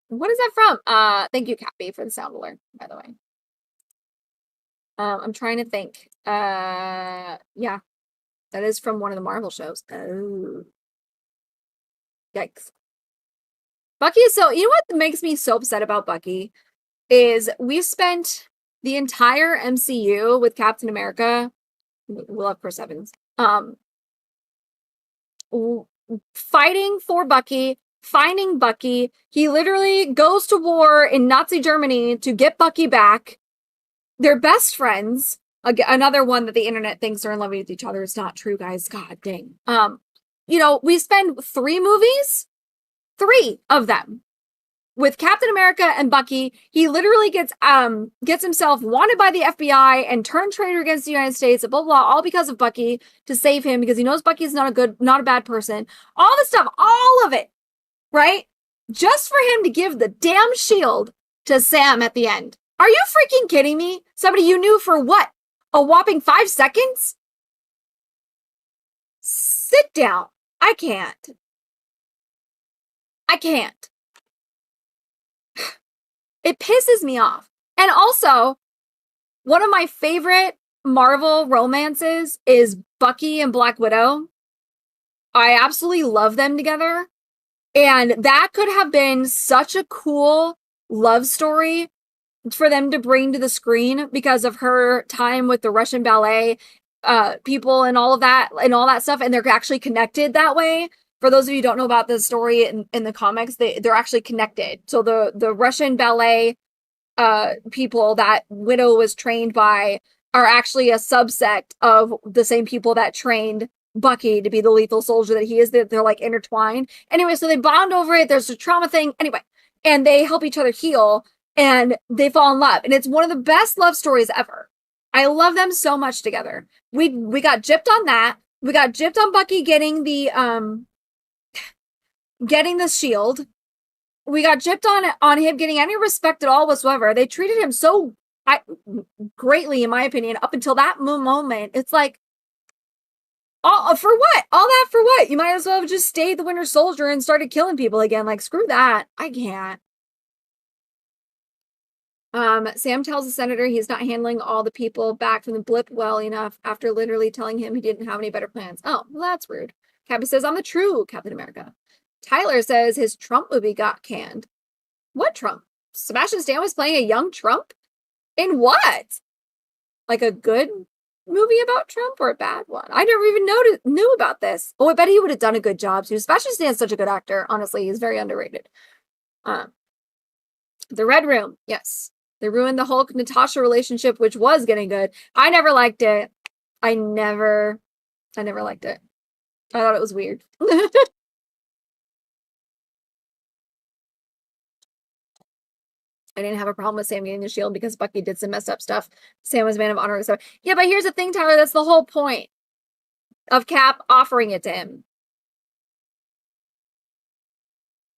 What is that from? Thank you, Cappy, for the sound alert, by the way. I'm trying to think. Yeah. That is from one of the Marvel shows. Oh. Yikes. Bucky is you know what makes me so upset about Bucky? Is we've spent the entire MCU with Captain America. We love Chris Evans. Fighting for Bucky, finding Bucky. He literally goes to war in Nazi Germany to get Bucky back. They're best friends. Another one that the internet thinks are in love with each other. It's not true, guys. God dang. You know, we spend 3 movies, 3 of them, with Captain America and Bucky. He literally gets himself wanted by the FBI and turned traitor against the United States, blah, blah, blah, all because of Bucky, to save him because he knows Bucky's not a bad person. All this stuff, all of it, right? Just for him to give the damn shield to Sam at the end. Are you freaking kidding me? Somebody you knew for what? A whopping 5 seconds? Sit down. I can't. It pisses me off. And also, one of my favorite Marvel romances is Bucky and Black Widow. I absolutely love them together. And that could have been such a cool love story for them to bring to the screen because of her time with the Russian ballet people and all of that stuff. And they're actually connected that way. For those of you who don't know about the story in the comics, they're actually connected. So the Russian ballet people that Widow was trained by are actually a subset of the same people that trained Bucky to be the lethal soldier that he is. They're like intertwined. Anyway, so they bond over it. There's a trauma thing. Anyway, and they help each other heal and they fall in love. And it's one of the best love stories ever. I love them so much together. We got gypped on that. We got gypped on Bucky getting the shield. We got gypped on him getting any respect at all whatsoever. They treated him so greatly, in my opinion, up until that moment. It's like, for what? All that for what? You might as well have just stayed the Winter Soldier and started killing people again. Like, screw that. I can't. Sam tells the senator he's not handling all the people back from the blip well enough after literally telling him he didn't have any better plans. Oh, well, that's rude. Cappy says, I'm the true Captain America. Tyler says his Trump movie got canned. What Trump? Sebastian Stan was playing a young Trump? In what? Like a good movie about Trump or a bad one? I never even knew about this. Oh, I bet he would have done a good job too. Sebastian Stan's such a good actor. Honestly, he's very underrated. The Red Room. Yes. They ruined the Hulk-Natasha relationship, which was getting good. I never liked it. I never liked it. I thought it was weird. I didn't have a problem with Sam getting the shield because Bucky did some messed up stuff. Sam was a man of honor. So yeah, but here's the thing, Tyler. That's the whole point of Cap offering it to him.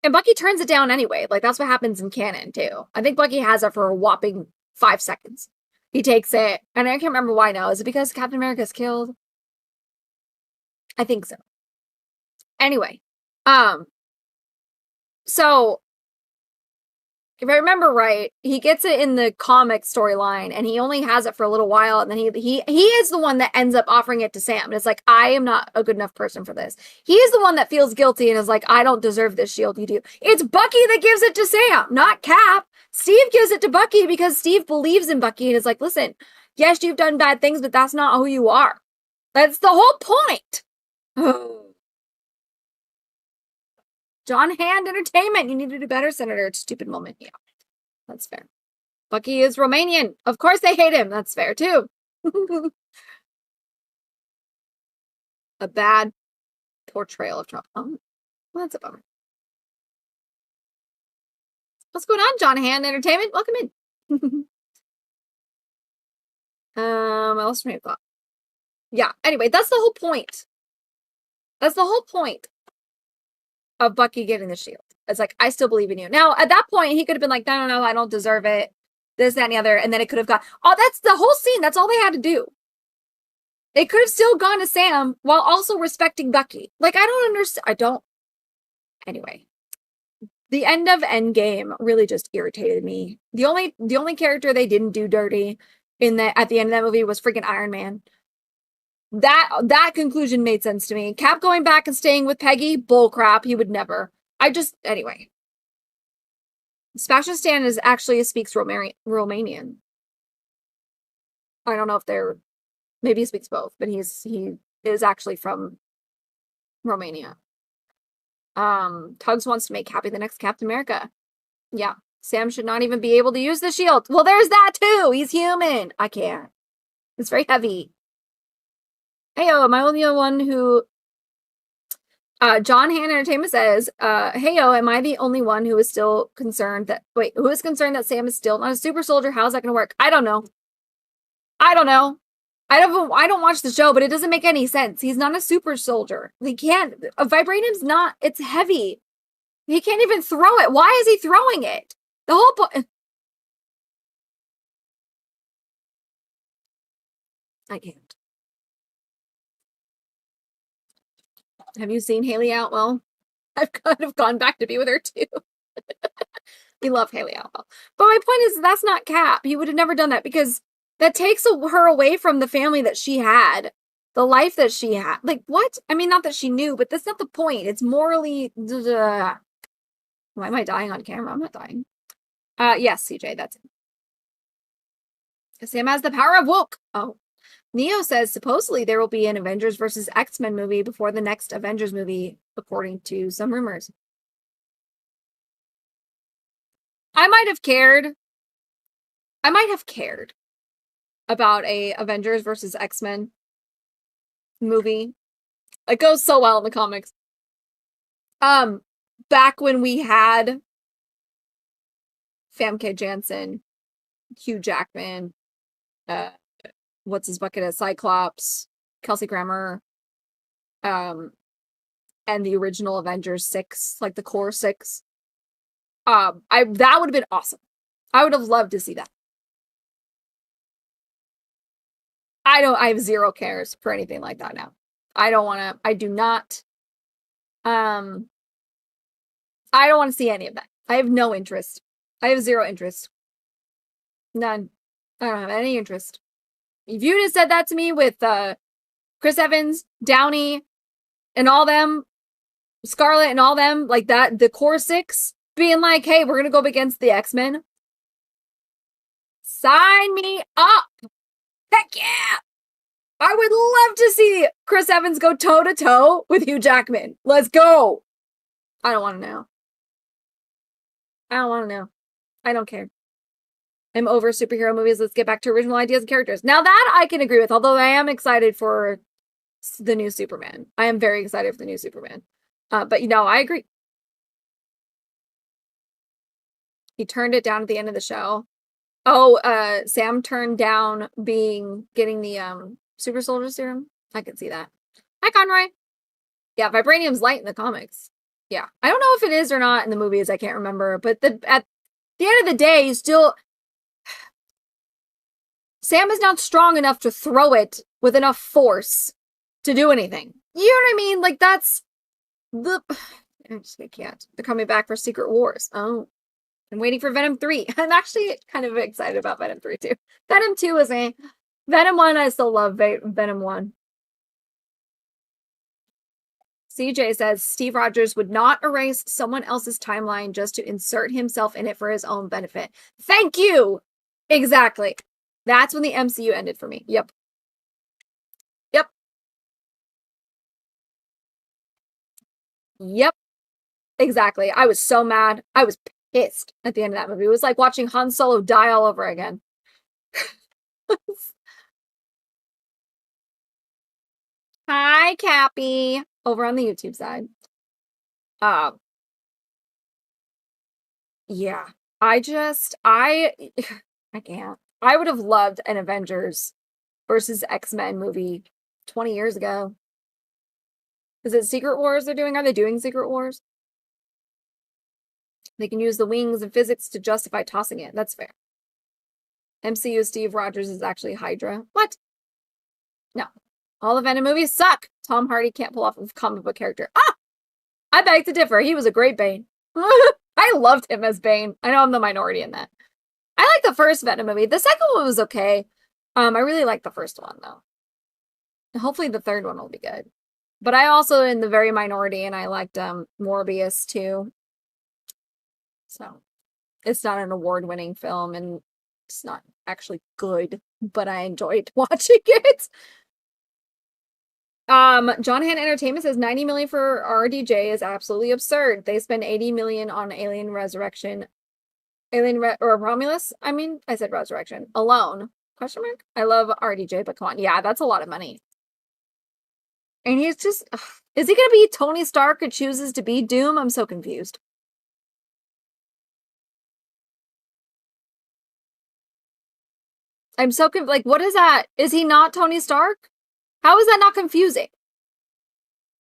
And Bucky turns it down anyway. Like, that's what happens in canon, too. I think Bucky has it for a whopping 5 seconds. He takes it. And I can't remember why now. Is it because Captain America's killed? I think so. Anyway. So, if I remember right, he gets it in the comic storyline, and he only has it for a little while, and then he is the one that ends up offering it to Sam. And it's like, I am not a good enough person for this. He is the one that feels guilty and is like, I don't deserve this shield, you do. It's Bucky that gives it to Sam, not Cap. Steve gives it to Bucky because Steve believes in Bucky and is like, listen, yes, you've done bad things, but that's not who you are. That's the whole point. John Hand Entertainment. You need to do better, Senator. Stupid moment. Yeah, that's fair. Bucky is Romanian. Of course they hate him. That's fair, too. A bad portrayal of Trump. Oh, well, that's a bummer. What's going on, John Hand Entertainment? Welcome in. What else do we have? Yeah, anyway, that's the whole point. That's the whole point of Bucky getting the shield. It's like, I still believe in you. Now, at that point, he could have been like, no, I don't deserve it. This, that, and the other. And then it could have got, oh, that's the whole scene. That's all they had to do. It could have still gone to Sam while also respecting Bucky. Like, I don't understand. Anyway. The end of Endgame really just irritated me. The only character they didn't do dirty at the end of that movie was freaking Iron Man. That conclusion made sense to me. Cap going back and staying with Peggy, bullcrap. He would never. Anyway. Sebastian Stan speaks Romanian. I don't know if maybe he speaks both, but he is actually from Romania. Tuggs wants to make Happy the next Captain America. Yeah. Sam should not even be able to use the shield. Well, there's that too. He's human. I can't. It's very heavy. Heyo, am I only the one who... John Han Entertainment says, heyo, am I the only one who is still concerned that... Wait, who is concerned that Sam is still not a super soldier? How's that going to work? I don't know. I don't watch the show, but it doesn't make any sense. He's not a super soldier. He can't... Vibranium's not... It's heavy. He can't even throw it. Why is he throwing it? The whole point... I can't. Have you seen Haley Atwell? I've kind of gone back to be with her too. We love Haley Atwell. But my point is, that's not Cap. He would have never done that because that takes her away from the family that she had. The life that she had. Like, what? I mean, not that she knew, but that's not the point. It's morally... Why am I dying on camera? I'm not dying. Yes, CJ, that's it. Sam has the power of woke. Oh. Neo says supposedly there will be an Avengers versus X-Men movie before the next Avengers movie, according to some rumors. I might have cared about a Avengers versus X-Men movie. It goes so well in the comics. Back when we had Famke Janssen, Hugh Jackman, what's his bucket as Cyclops, Kelsey Grammer, and the original Avengers 6, like the core 6. That would have been awesome. I would have loved to see that. I have zero cares for anything like that now. I don't want to see any of that. I have no interest. I have zero interest. None. I don't have any interest. If you'd have said that to me with Chris Evans, Downey, and all them, Scarlet and all them, like that, the core 6, being like, hey, we're going to go up against the X-Men. Sign me up. Heck yeah. I would love to see Chris Evans go toe-to-toe with Hugh Jackman. Let's go. I don't want to know. I don't want to know. I don't care. I'm over superhero movies. Let's get back to original ideas and characters. Now that I can agree with, although I am excited for the new Superman. I am very excited for the new Superman. But I agree. He turned it down at the end of the show. Oh, Sam turned down getting the super soldier serum. I can see that. Hi, Conroy. Yeah, vibranium's light in the comics. Yeah. I don't know if it is or not in the movies. I can't remember. But at the end of the day, Sam is not strong enough to throw it with enough force to do anything. You know what I mean? Like, that's I can't. They're coming back for Secret Wars. Oh. I'm waiting for Venom 3. I'm actually kind of excited about Venom 3 too. Venom 2 is Venom 1, I still love Venom 1. CJ says Steve Rogers would not erase someone else's timeline just to insert himself in it for his own benefit. Thank you! Exactly. That's when the MCU ended for me. Yep. Exactly. I was so mad. I was pissed at the end of that movie. It was like watching Han Solo die all over again. Hi, Cappy. Over on the YouTube side. Yeah. I can't. I would have loved an Avengers versus X-Men movie 20 years ago. Is it Secret Wars they're doing? Are they doing Secret Wars? They can use the wings and physics to justify tossing it. That's fair. MCU Steve Rogers is actually Hydra. What? No. All the Venom movies suck. Tom Hardy can't pull off a comic book character. I beg to differ. He was a great Bane. I loved him as Bane. I know I'm the minority in that. I like the first Venom movie. The second one was okay. I really like the first one, though. Hopefully the third one will be good. But I also in the very minority, and I liked Morbius, too. So, it's not an award-winning film, and it's not actually good, but I enjoyed watching it. John Han Entertainment says 90 million for RDJ is absolutely absurd. They spend 80 million on Alien Resurrection. Or Romulus? I mean, I said Resurrection. Alone. Question mark? I love RDJ, but come on. Yeah, that's a lot of money. And he's just... Ugh. Is he going to be Tony Stark who chooses to be Doom? I'm so confused. I'm so confused. Like, what is that? Is he not Tony Stark? How is that not confusing?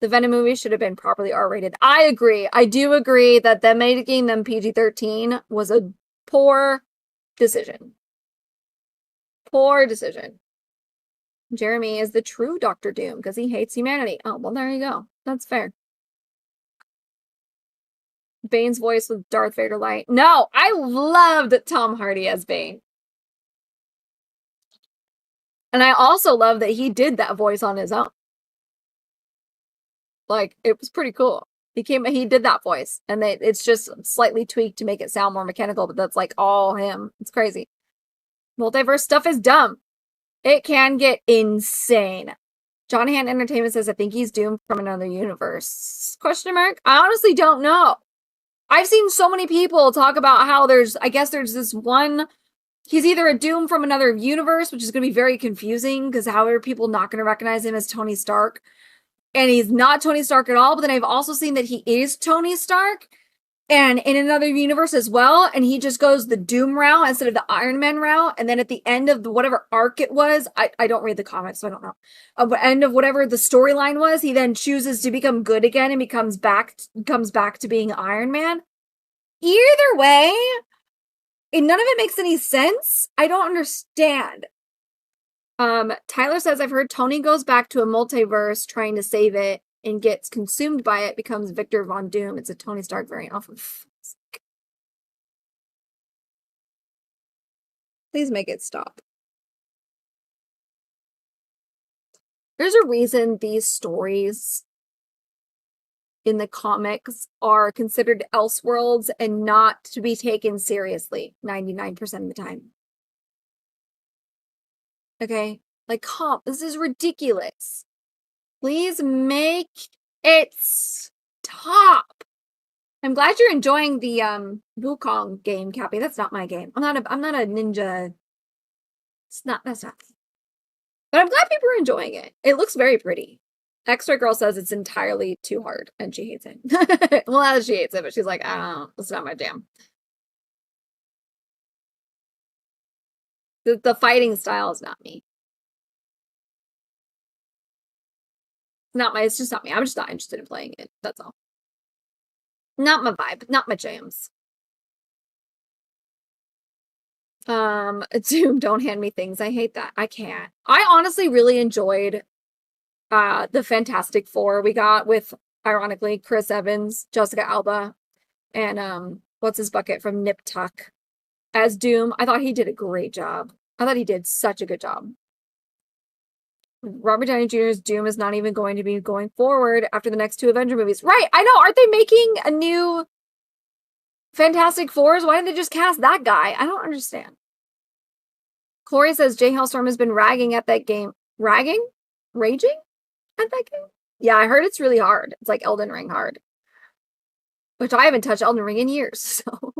The Venom movie should have been properly R-rated. I agree. I do agree that them making them PG-13 was a poor decision. Poor decision. Jeremy is the true Doctor Doom because he hates humanity. Oh, well, there you go. That's fair. Bane's voice with Darth Vader light. No, I loved Tom Hardy as Bane. And I also love that he did that voice on his own. Like, it was pretty cool. He did that voice. And it's just slightly tweaked to make it sound more mechanical, but that's like all him. It's crazy. Multiverse stuff is dumb. It can get insane. John Han Entertainment says, I think he's Doom from another universe. Question mark? I honestly don't know. I've seen so many people talk about how I guess there's this one, he's either a Doom from another universe, which is going to be very confusing because how are people not going to recognize him as Tony Stark? And he's not Tony Stark at all, but then I've also seen that he is Tony Stark and in another universe as well, and he just goes the Doom route instead of the Iron Man route, and then at the end of whatever arc it was, I don't read the comics, so I don't know. At the end of whatever the storyline was, he then chooses to become good again and comes back to being Iron Man. Either way, none of it makes any sense. I don't understand. Tyler says, I've heard Tony goes back to a multiverse trying to save it and gets consumed by it, becomes Victor Von Doom. It's a Tony Stark variant off of... Please make it stop. There's a reason these stories in the comics are considered Elseworlds and not to be taken seriously 99% of the time. Okay? Like, this is ridiculous. Please make it stop. I'm glad you're enjoying the Wukong game, Cappy. That's not my game. I'm not a ninja. That's not. But I'm glad people are enjoying it. It looks very pretty. Extra Girl says it's entirely too hard and she hates it. Well, she hates it, but she's like, it's not my jam. The fighting style is not me. It's just not me. I'm just not interested in playing it. That's all. Not my vibe. Not my jams. Doom, don't hand me things. I hate that. I can't. I honestly really enjoyed the Fantastic Four we got with, ironically, Chris Evans, Jessica Alba, and what's his bucket from Nip Tuck as Doom. I thought he did a great job. I thought he did such a good job. Robert Downey Jr.'s Doom is not even going to be going forward after the next two Avenger movies. Right, I know. Aren't they making a new Fantastic Fours? Why didn't they just cast that guy? I don't understand. Corey says Jay Hellstorm has been ragging at that game. Ragging? Raging at that game? Yeah, I heard it's really hard. It's like Elden Ring hard. Which I haven't touched Elden Ring in years, so...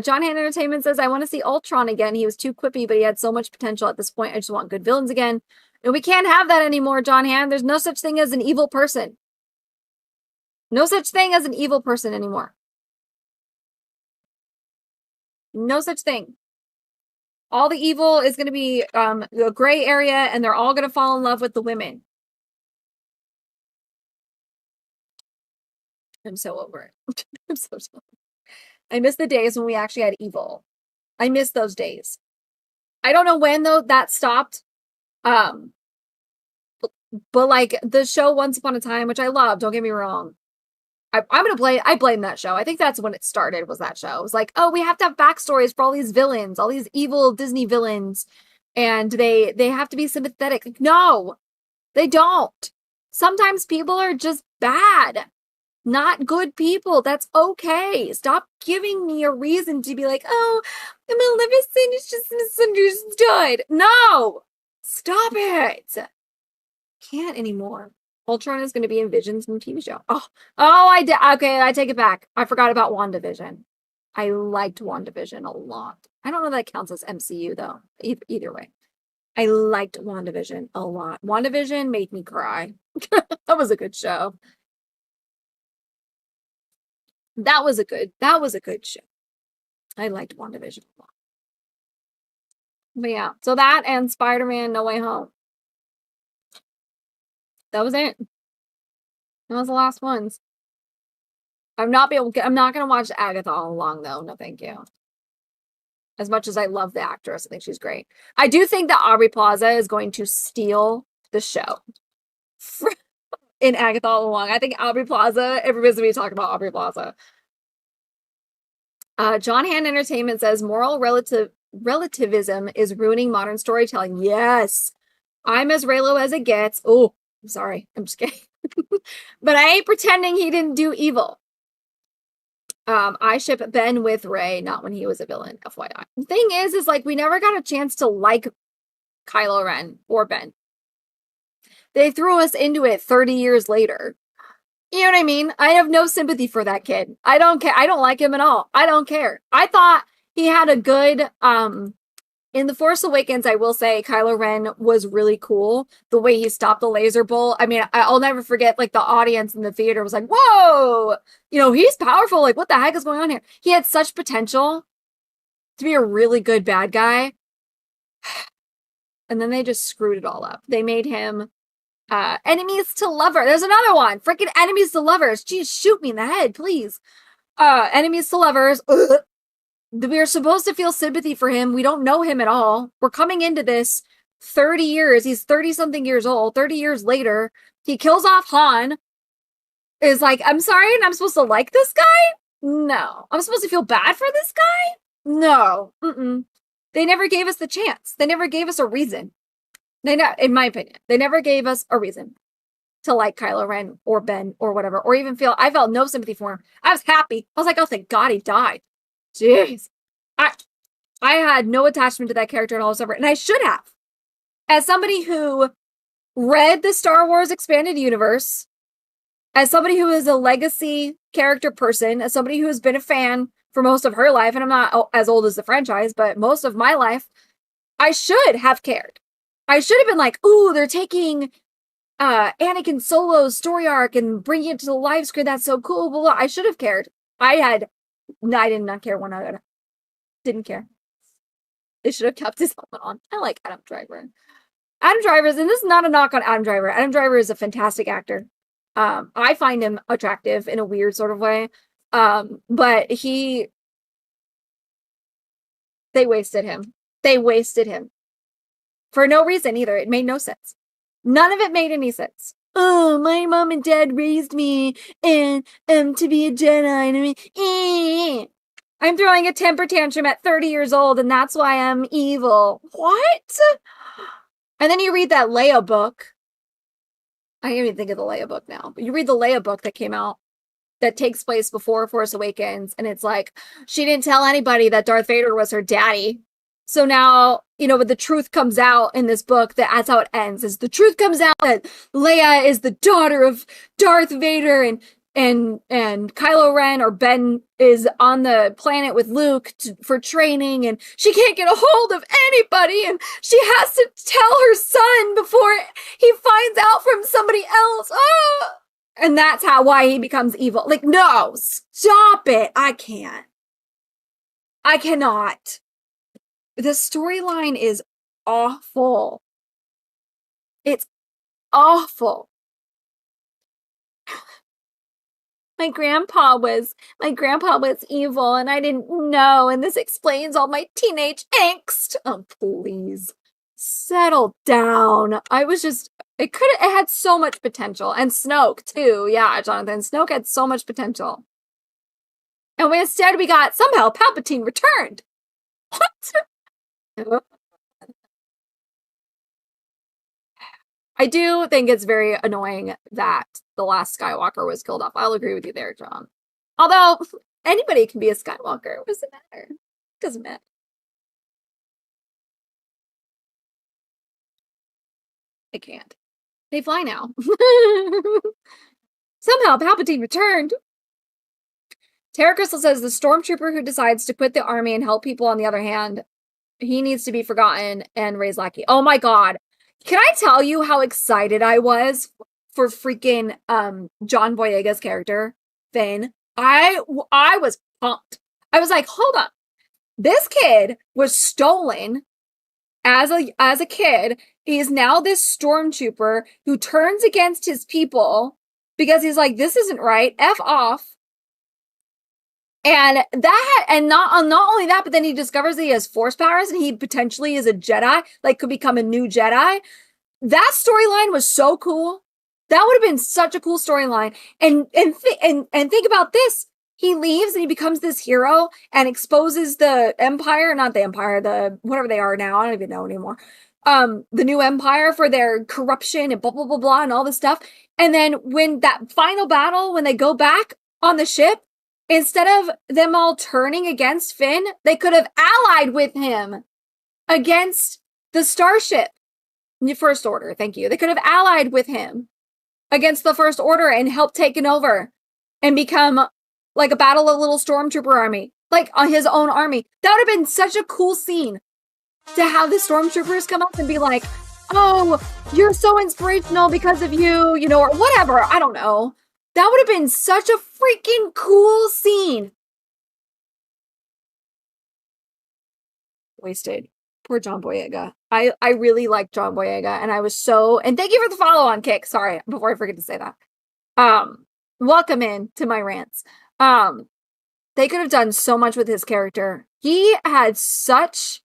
John Han Entertainment says, I want to see Ultron again. He was too quippy, but he had so much potential at this point. I just want good villains again. And we can't have that anymore, John Han. There's no such thing as an evil person. No such thing as an evil person anymore. No such thing. All the evil is going to be a gray area, and they're all going to fall in love with the women. I'm so over it. I'm so over it. I miss the days when we actually had evil. I miss those days. I don't know when, though, that stopped. But like, the show Once Upon a Time, which I love, don't get me wrong. I blame that show. I think that's when it started, was that show. It was like, oh, we have to have backstories for all these villains, all these evil Disney villains. And they have to be sympathetic. Like, no, they don't. Sometimes people are just bad. Not good people. That's okay. Stop giving me a reason to be like, oh, Maleficent is just misunderstood. No! Stop it! can't anymore. Ultron is going to be in Vision's new TV show. Oh, I did. Okay, I take it back. I forgot about WandaVision. I liked WandaVision a lot. I don't know that counts as MCU though. Either way, I liked WandaVision a lot. WandaVision made me cry. That was a good show. That was a good show. I liked WandaVision a lot. But yeah, so that and Spider-Man No Way Home. That was it. That was the last ones. I'm not gonna watch Agatha all along though. No, thank you. As much as I love the actress, I think she's great. I do think that Aubrey Plaza is going to steal the show in Agatha all along. I think Aubrey Plaza, everybody's gonna be talking about Aubrey Plaza. John Hand Entertainment says moral relativism is ruining modern storytelling. Yes. I'm as Raylo as it gets. Oh, I'm sorry. I'm just kidding. But I ain't pretending he didn't do evil. I ship Ben with Ray, not when he was a villain, FYI. The thing is like we never got a chance to like Kylo Ren or Ben. They threw us into it 30 years later. You know what I mean? I have no sympathy for that kid. I don't care. I don't like him at all. I don't care. I thought he had a good, in The Force Awakens, I will say Kylo Ren was really cool. The way he stopped the laser bolt. I mean, I'll never forget, like, the audience in the theater was like, whoa, you know, he's powerful. Like, what the heck is going on here? He had such potential to be a really good bad guy. And then they just screwed it all up. They made him enemies to lover. There's another one. Freaking enemies to lovers. Jeez, shoot me in the head, please. Enemies to lovers. Ugh. We are supposed to feel sympathy for him. We don't know him at all. We're coming into this 30 years. He's 30-something years old. 30 years later, he kills off Han. Is like, I'm sorry, and I'm supposed to like this guy? No. I'm supposed to feel bad for this guy? No. They never gave us the chance. They never gave us a reason. In my opinion, they never gave us a reason to like Kylo Ren or Ben or whatever, or even I felt no sympathy for him. I was happy. I was like, oh, thank God he died. Jeez. I had no attachment to that character at all whatsoever, and I should have. As somebody who read the Star Wars Expanded Universe, as somebody who is a legacy character person, as somebody who has been a fan for most of her life, and I'm not as old as the franchise, but most of my life, I should have cared. I should have been like, ooh, they're taking Anakin Solo's story arc and bringing it to the live screen. That's so cool. Blah, blah. I should have cared. I did not care one iota. Didn't care. They should have kept his helmet on. I like Adam Driver. Adam Driver, and this is not a knock on Adam Driver. Adam Driver is a fantastic actor. I find him attractive in a weird sort of way. But they wasted him. They wasted him. For no reason either. It made no sense. None of it made any sense. Oh, my mom and dad raised me and to be a Jedi. I'm throwing a temper tantrum at 30 years old, and that's why I'm evil. What? And then you read that Leia book. I can't even think of the Leia book now. But you read the Leia book that came out that takes place before Force Awakens, and it's like, she didn't tell anybody that Darth Vader was her daddy. So now, you know, but the truth comes out in this book, that's how it ends, is the truth comes out that Leia is the daughter of Darth Vader, and Kylo Ren or Ben is on the planet with Luke for training, and she can't get a hold of anybody, and she has to tell her son before he finds out from somebody else. Oh! And that's why he becomes evil. Like, no, stop it. I can't. I cannot. The storyline is awful. It's awful. My grandpa was evil, and I didn't know, and this explains all my teenage angst. Oh, please. Settle down. It had so much potential. And Snoke, too. Yeah, Jonathan. Snoke had so much potential. And instead we got, somehow, Palpatine returned. What? I do think it's very annoying that the last Skywalker was killed off. I'll agree with you there, John. Although, anybody can be a Skywalker. What does it matter? It doesn't matter. I can't. They fly now. Somehow Palpatine returned. Terra Crystal says the stormtrooper who decides to quit the army and help people, on the other hand, he needs to be forgotten and raised lackey. Oh my god. Can I tell you how excited I was for freaking John Boyega's character, Finn? I was pumped. I was like, hold up. This kid was stolen as a kid. He is now this stormtrooper who turns against his people because he's like, this isn't right. F off. And not only that, but then he discovers that he has force powers and he potentially is a Jedi, like could become a new Jedi. That storyline was so cool. That would have been such a cool storyline. And think about this. He leaves and he becomes this hero and exposes the Empire, not the Empire, the whatever they are now. I don't even know anymore. The new Empire for their corruption and blah, blah, blah, blah, and all this stuff. And then when that final battle, when they go back on the ship, instead of them all turning against Finn, they could have allied with him against the Starship. The First Order, thank you. They could have allied with him against the First Order and helped take it over and become like a battle of little stormtrooper army, like on his own army. That would have been such a cool scene to have the stormtroopers come up and be like, oh, you're so inspirational because of you, you know, or whatever. I don't know. That would have been such a freaking cool scene. Wasted. Poor John Boyega. I really like John Boyega, and I was so, and thank you for the follow on Kick. Sorry, before I forget to say that. Welcome in to my rants. They could have done so much with his character. He had such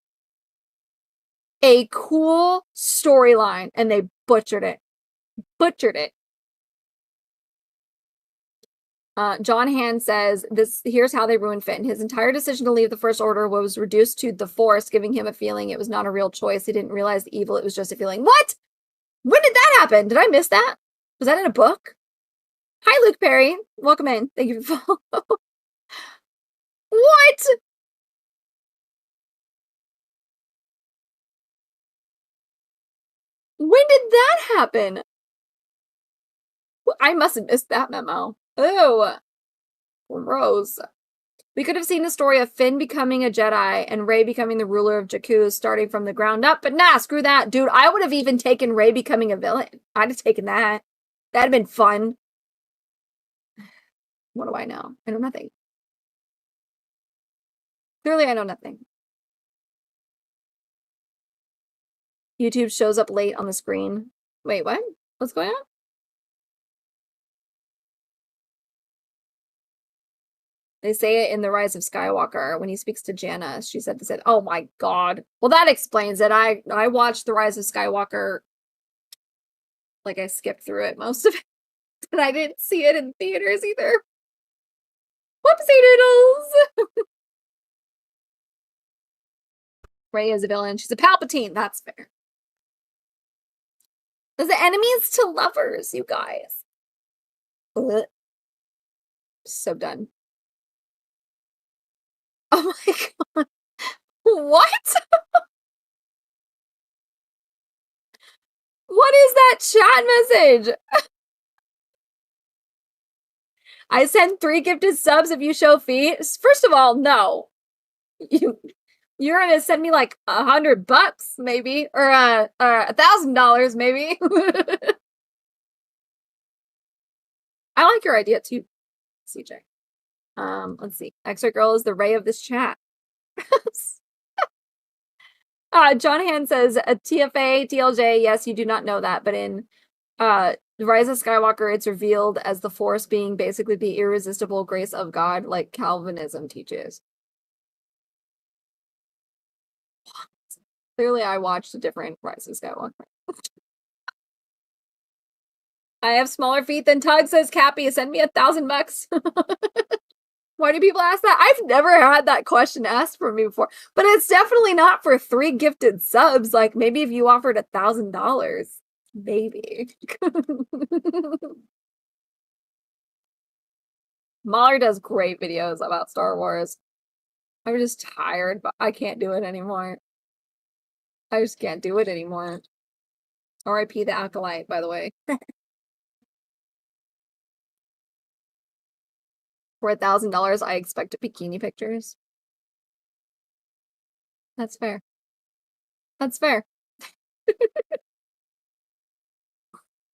a cool storyline, and they butchered it. Butchered it. John Hand says, here's how they ruined Finn. His entire decision to leave the First Order was reduced to the Force, giving him a feeling it was not a real choice. He didn't realize the evil, it was just a feeling. What? When did that happen? Did I miss that? Was that in a book? Hi, Luke Perry. Welcome in. Thank you for following. What? When did that happen? I must have missed that memo. Ew. Gross. We could have seen the story of Finn becoming a Jedi and Rey becoming the ruler of Jakku, starting from the ground up, but nah, screw that. Dude, I would have even taken Rey becoming a villain. I'd have taken that. That'd have been fun. What do I know? I know nothing. Clearly, I know nothing. YouTube shows up late on the screen. Wait, what? What's going on? They say it in The Rise of Skywalker when he speaks to Janna. She said this. Oh my god. Well, that explains it. I watched The Rise of Skywalker. Like, I skipped through it, most of it. And I didn't see it in theaters either. Whoopsie doodles! Rey is a villain. She's a Palpatine. That's fair. There's the enemies to lovers, you guys. Ugh. So done. Oh my god. What? What is that chat message? I send 3 gifted subs if you show feet. First of all, no. You're gonna send me like $100 maybe, or $1,000 maybe. I like your idea too, CJ. Let's see. Extra girl is the Rey of this chat. John Hand says a TFA, TLJ. Yes, you do not know that, but in The Rise of Skywalker, it's revealed as the Force being basically the irresistible grace of God, like Calvinism teaches. Clearly, I watched a different Rise of Skywalker. I have smaller feet than Tuggs, says Cappy. Send me $1,000. Why do people ask that? I've never had that question asked for me before, but it's definitely not for 3 gifted subs. Like, maybe if you offered $1,000, maybe. Mahler does great videos about Star Wars. I'm just tired, but I can't do it anymore. I just can't do it anymore. R.I.P. the Acolyte, by the way. For $1,000, I expect bikini pictures. That's fair. That's fair.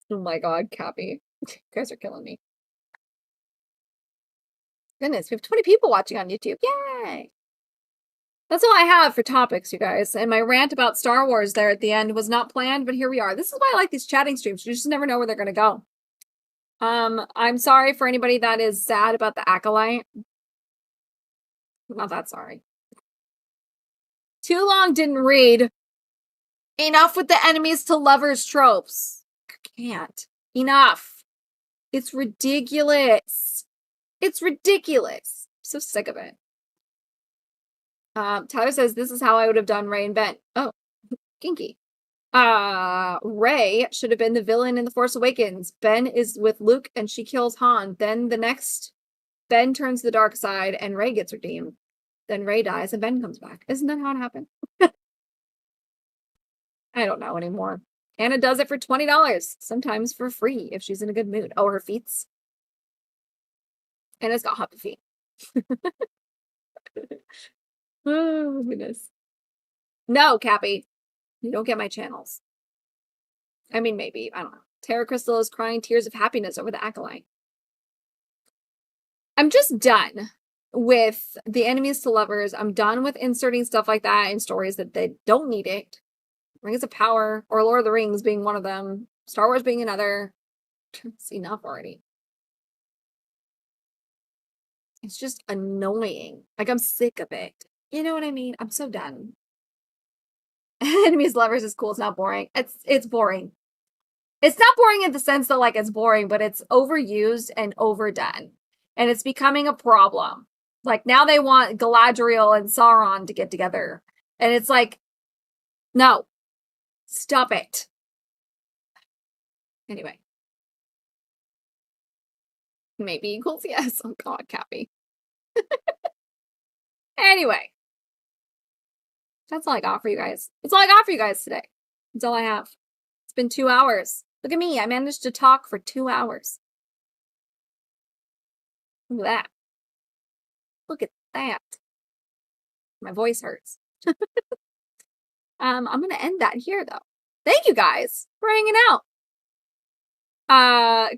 Oh my god, Cappy. You guys are killing me. Goodness, we have 20 people watching on YouTube. Yay! That's all I have for topics, you guys. And my rant about Star Wars there at the end was not planned, but here we are. This is why I like these chatting streams. You just never know where they're going to go. I'm sorry for anybody that is sad about the Acolyte. I'm not that sorry. Too long didn't read. Enough with the enemies to lovers tropes. Can't. Enough. It's ridiculous. It's ridiculous. I'm so sick of it. Tyler says, this is how I would have done Rey and Ben. Oh, kinky. Rey should have been the villain in The Force Awakens. Ben is with Luke and she kills Han. Then the next, Ben turns to the dark side and Rey gets redeemed. Then Rey dies and Ben comes back. Isn't that how it happened? I don't know anymore. Anna does it for $20. Sometimes for free if she's in a good mood. Oh, her feet's. Anna's got hoppy feet. Oh, goodness. No, Cappy. You don't get my channels. I mean, maybe. I don't know. Tara Crystal is crying tears of happiness over the Acolyte. I'm just done with the enemies to lovers. I'm done with inserting stuff like that in stories that they don't need it. Rings of Power or Lord of the Rings being one of them. Star Wars being another. It's enough already. It's just annoying. Like, I'm sick of it. You know what I mean? I'm so done. Enemies to lovers is cool. It's not boring. It's boring. It's not boring in the sense that, like, it's boring, but it's overused and overdone. And it's becoming a problem. Like, now they want Galadriel and Sauron to get together. And it's like, no. Stop it. Anyway. Maybe equals yes. Oh, God, Cappy. Anyway. That's all I got for you guys. That's all I got for you guys today. That's all I have. It's been 2 hours. Look at me. I managed to talk for 2 hours. Look at that. Look at that. My voice hurts. I'm going to end that here, though. Thank you guys for hanging out.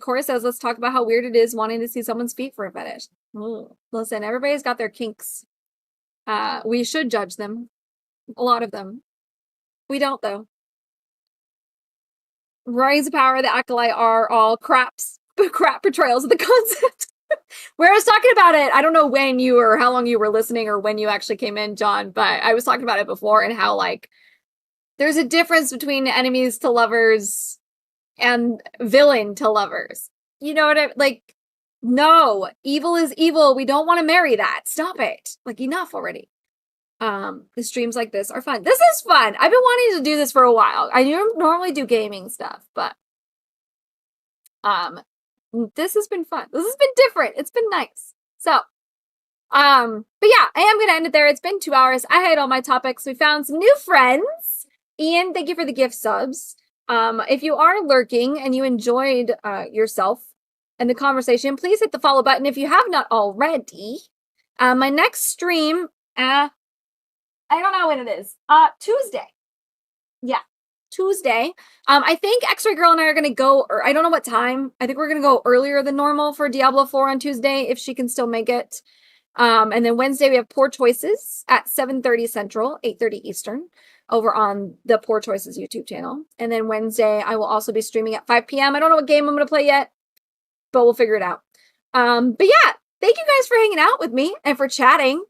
Cora says, let's talk about how weird it is wanting to see someone's feet for a fetish. Ooh. Listen, everybody's got their kinks. We should judge them. A lot of them. We don't, though. Rings of Power, the Acolyte are all crap portrayals of the concept. Where I was talking about it, I don't know when you or how long you were listening or when you actually came in, John, but I was talking about it before and how, like, there's a difference between enemies to lovers and villain to lovers. You know what I like? No, evil is evil. We don't want to marry that. Stop it. Like, enough already. The streams like this are fun. This is fun. I've been wanting to do this for a while. I normally do gaming stuff, but this has been fun. This has been different. It's been nice. So, but yeah, I am gonna end it there. It's been 2 hours. I had all my topics. We found some new friends. Ian, thank you for the gift subs. If you are lurking and you enjoyed yourself and the conversation, please hit the follow button if you have not already. My next stream, I don't know when it is. Tuesday. Yeah, Tuesday. I think X-Ray Girl and I are going to go, or I don't know what time. I think we're going to go earlier than normal for Diablo 4 on Tuesday, if she can still make it. And then Wednesday, we have Poor Choices at 7:30 Central, 8:30 Eastern, over on the Poor Choices YouTube channel. And then Wednesday, I will also be streaming at 5 p.m. I don't know what game I'm going to play yet, but we'll figure it out. But yeah, thank you guys for hanging out with me and for chatting.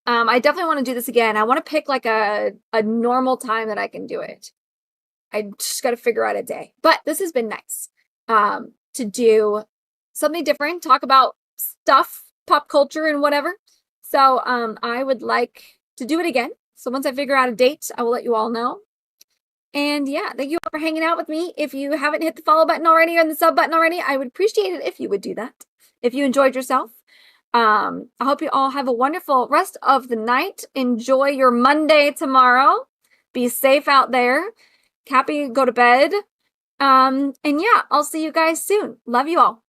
I definitely want to do this again. I want to pick like a normal time that I can do it. I just got to figure out a day. But this has been nice to do something different, talk about stuff, pop culture and whatever. So I would like to do it again. So once I figure out a date, I will let you all know. And yeah, thank you all for hanging out with me. If you haven't hit the follow button already or the sub button already, I would appreciate it if you would do that. If you enjoyed yourself. I hope you all have a wonderful rest of the night. Enjoy your Monday tomorrow. Be safe out there. Cappy, go to bed. And yeah, I'll see you guys soon. Love you all.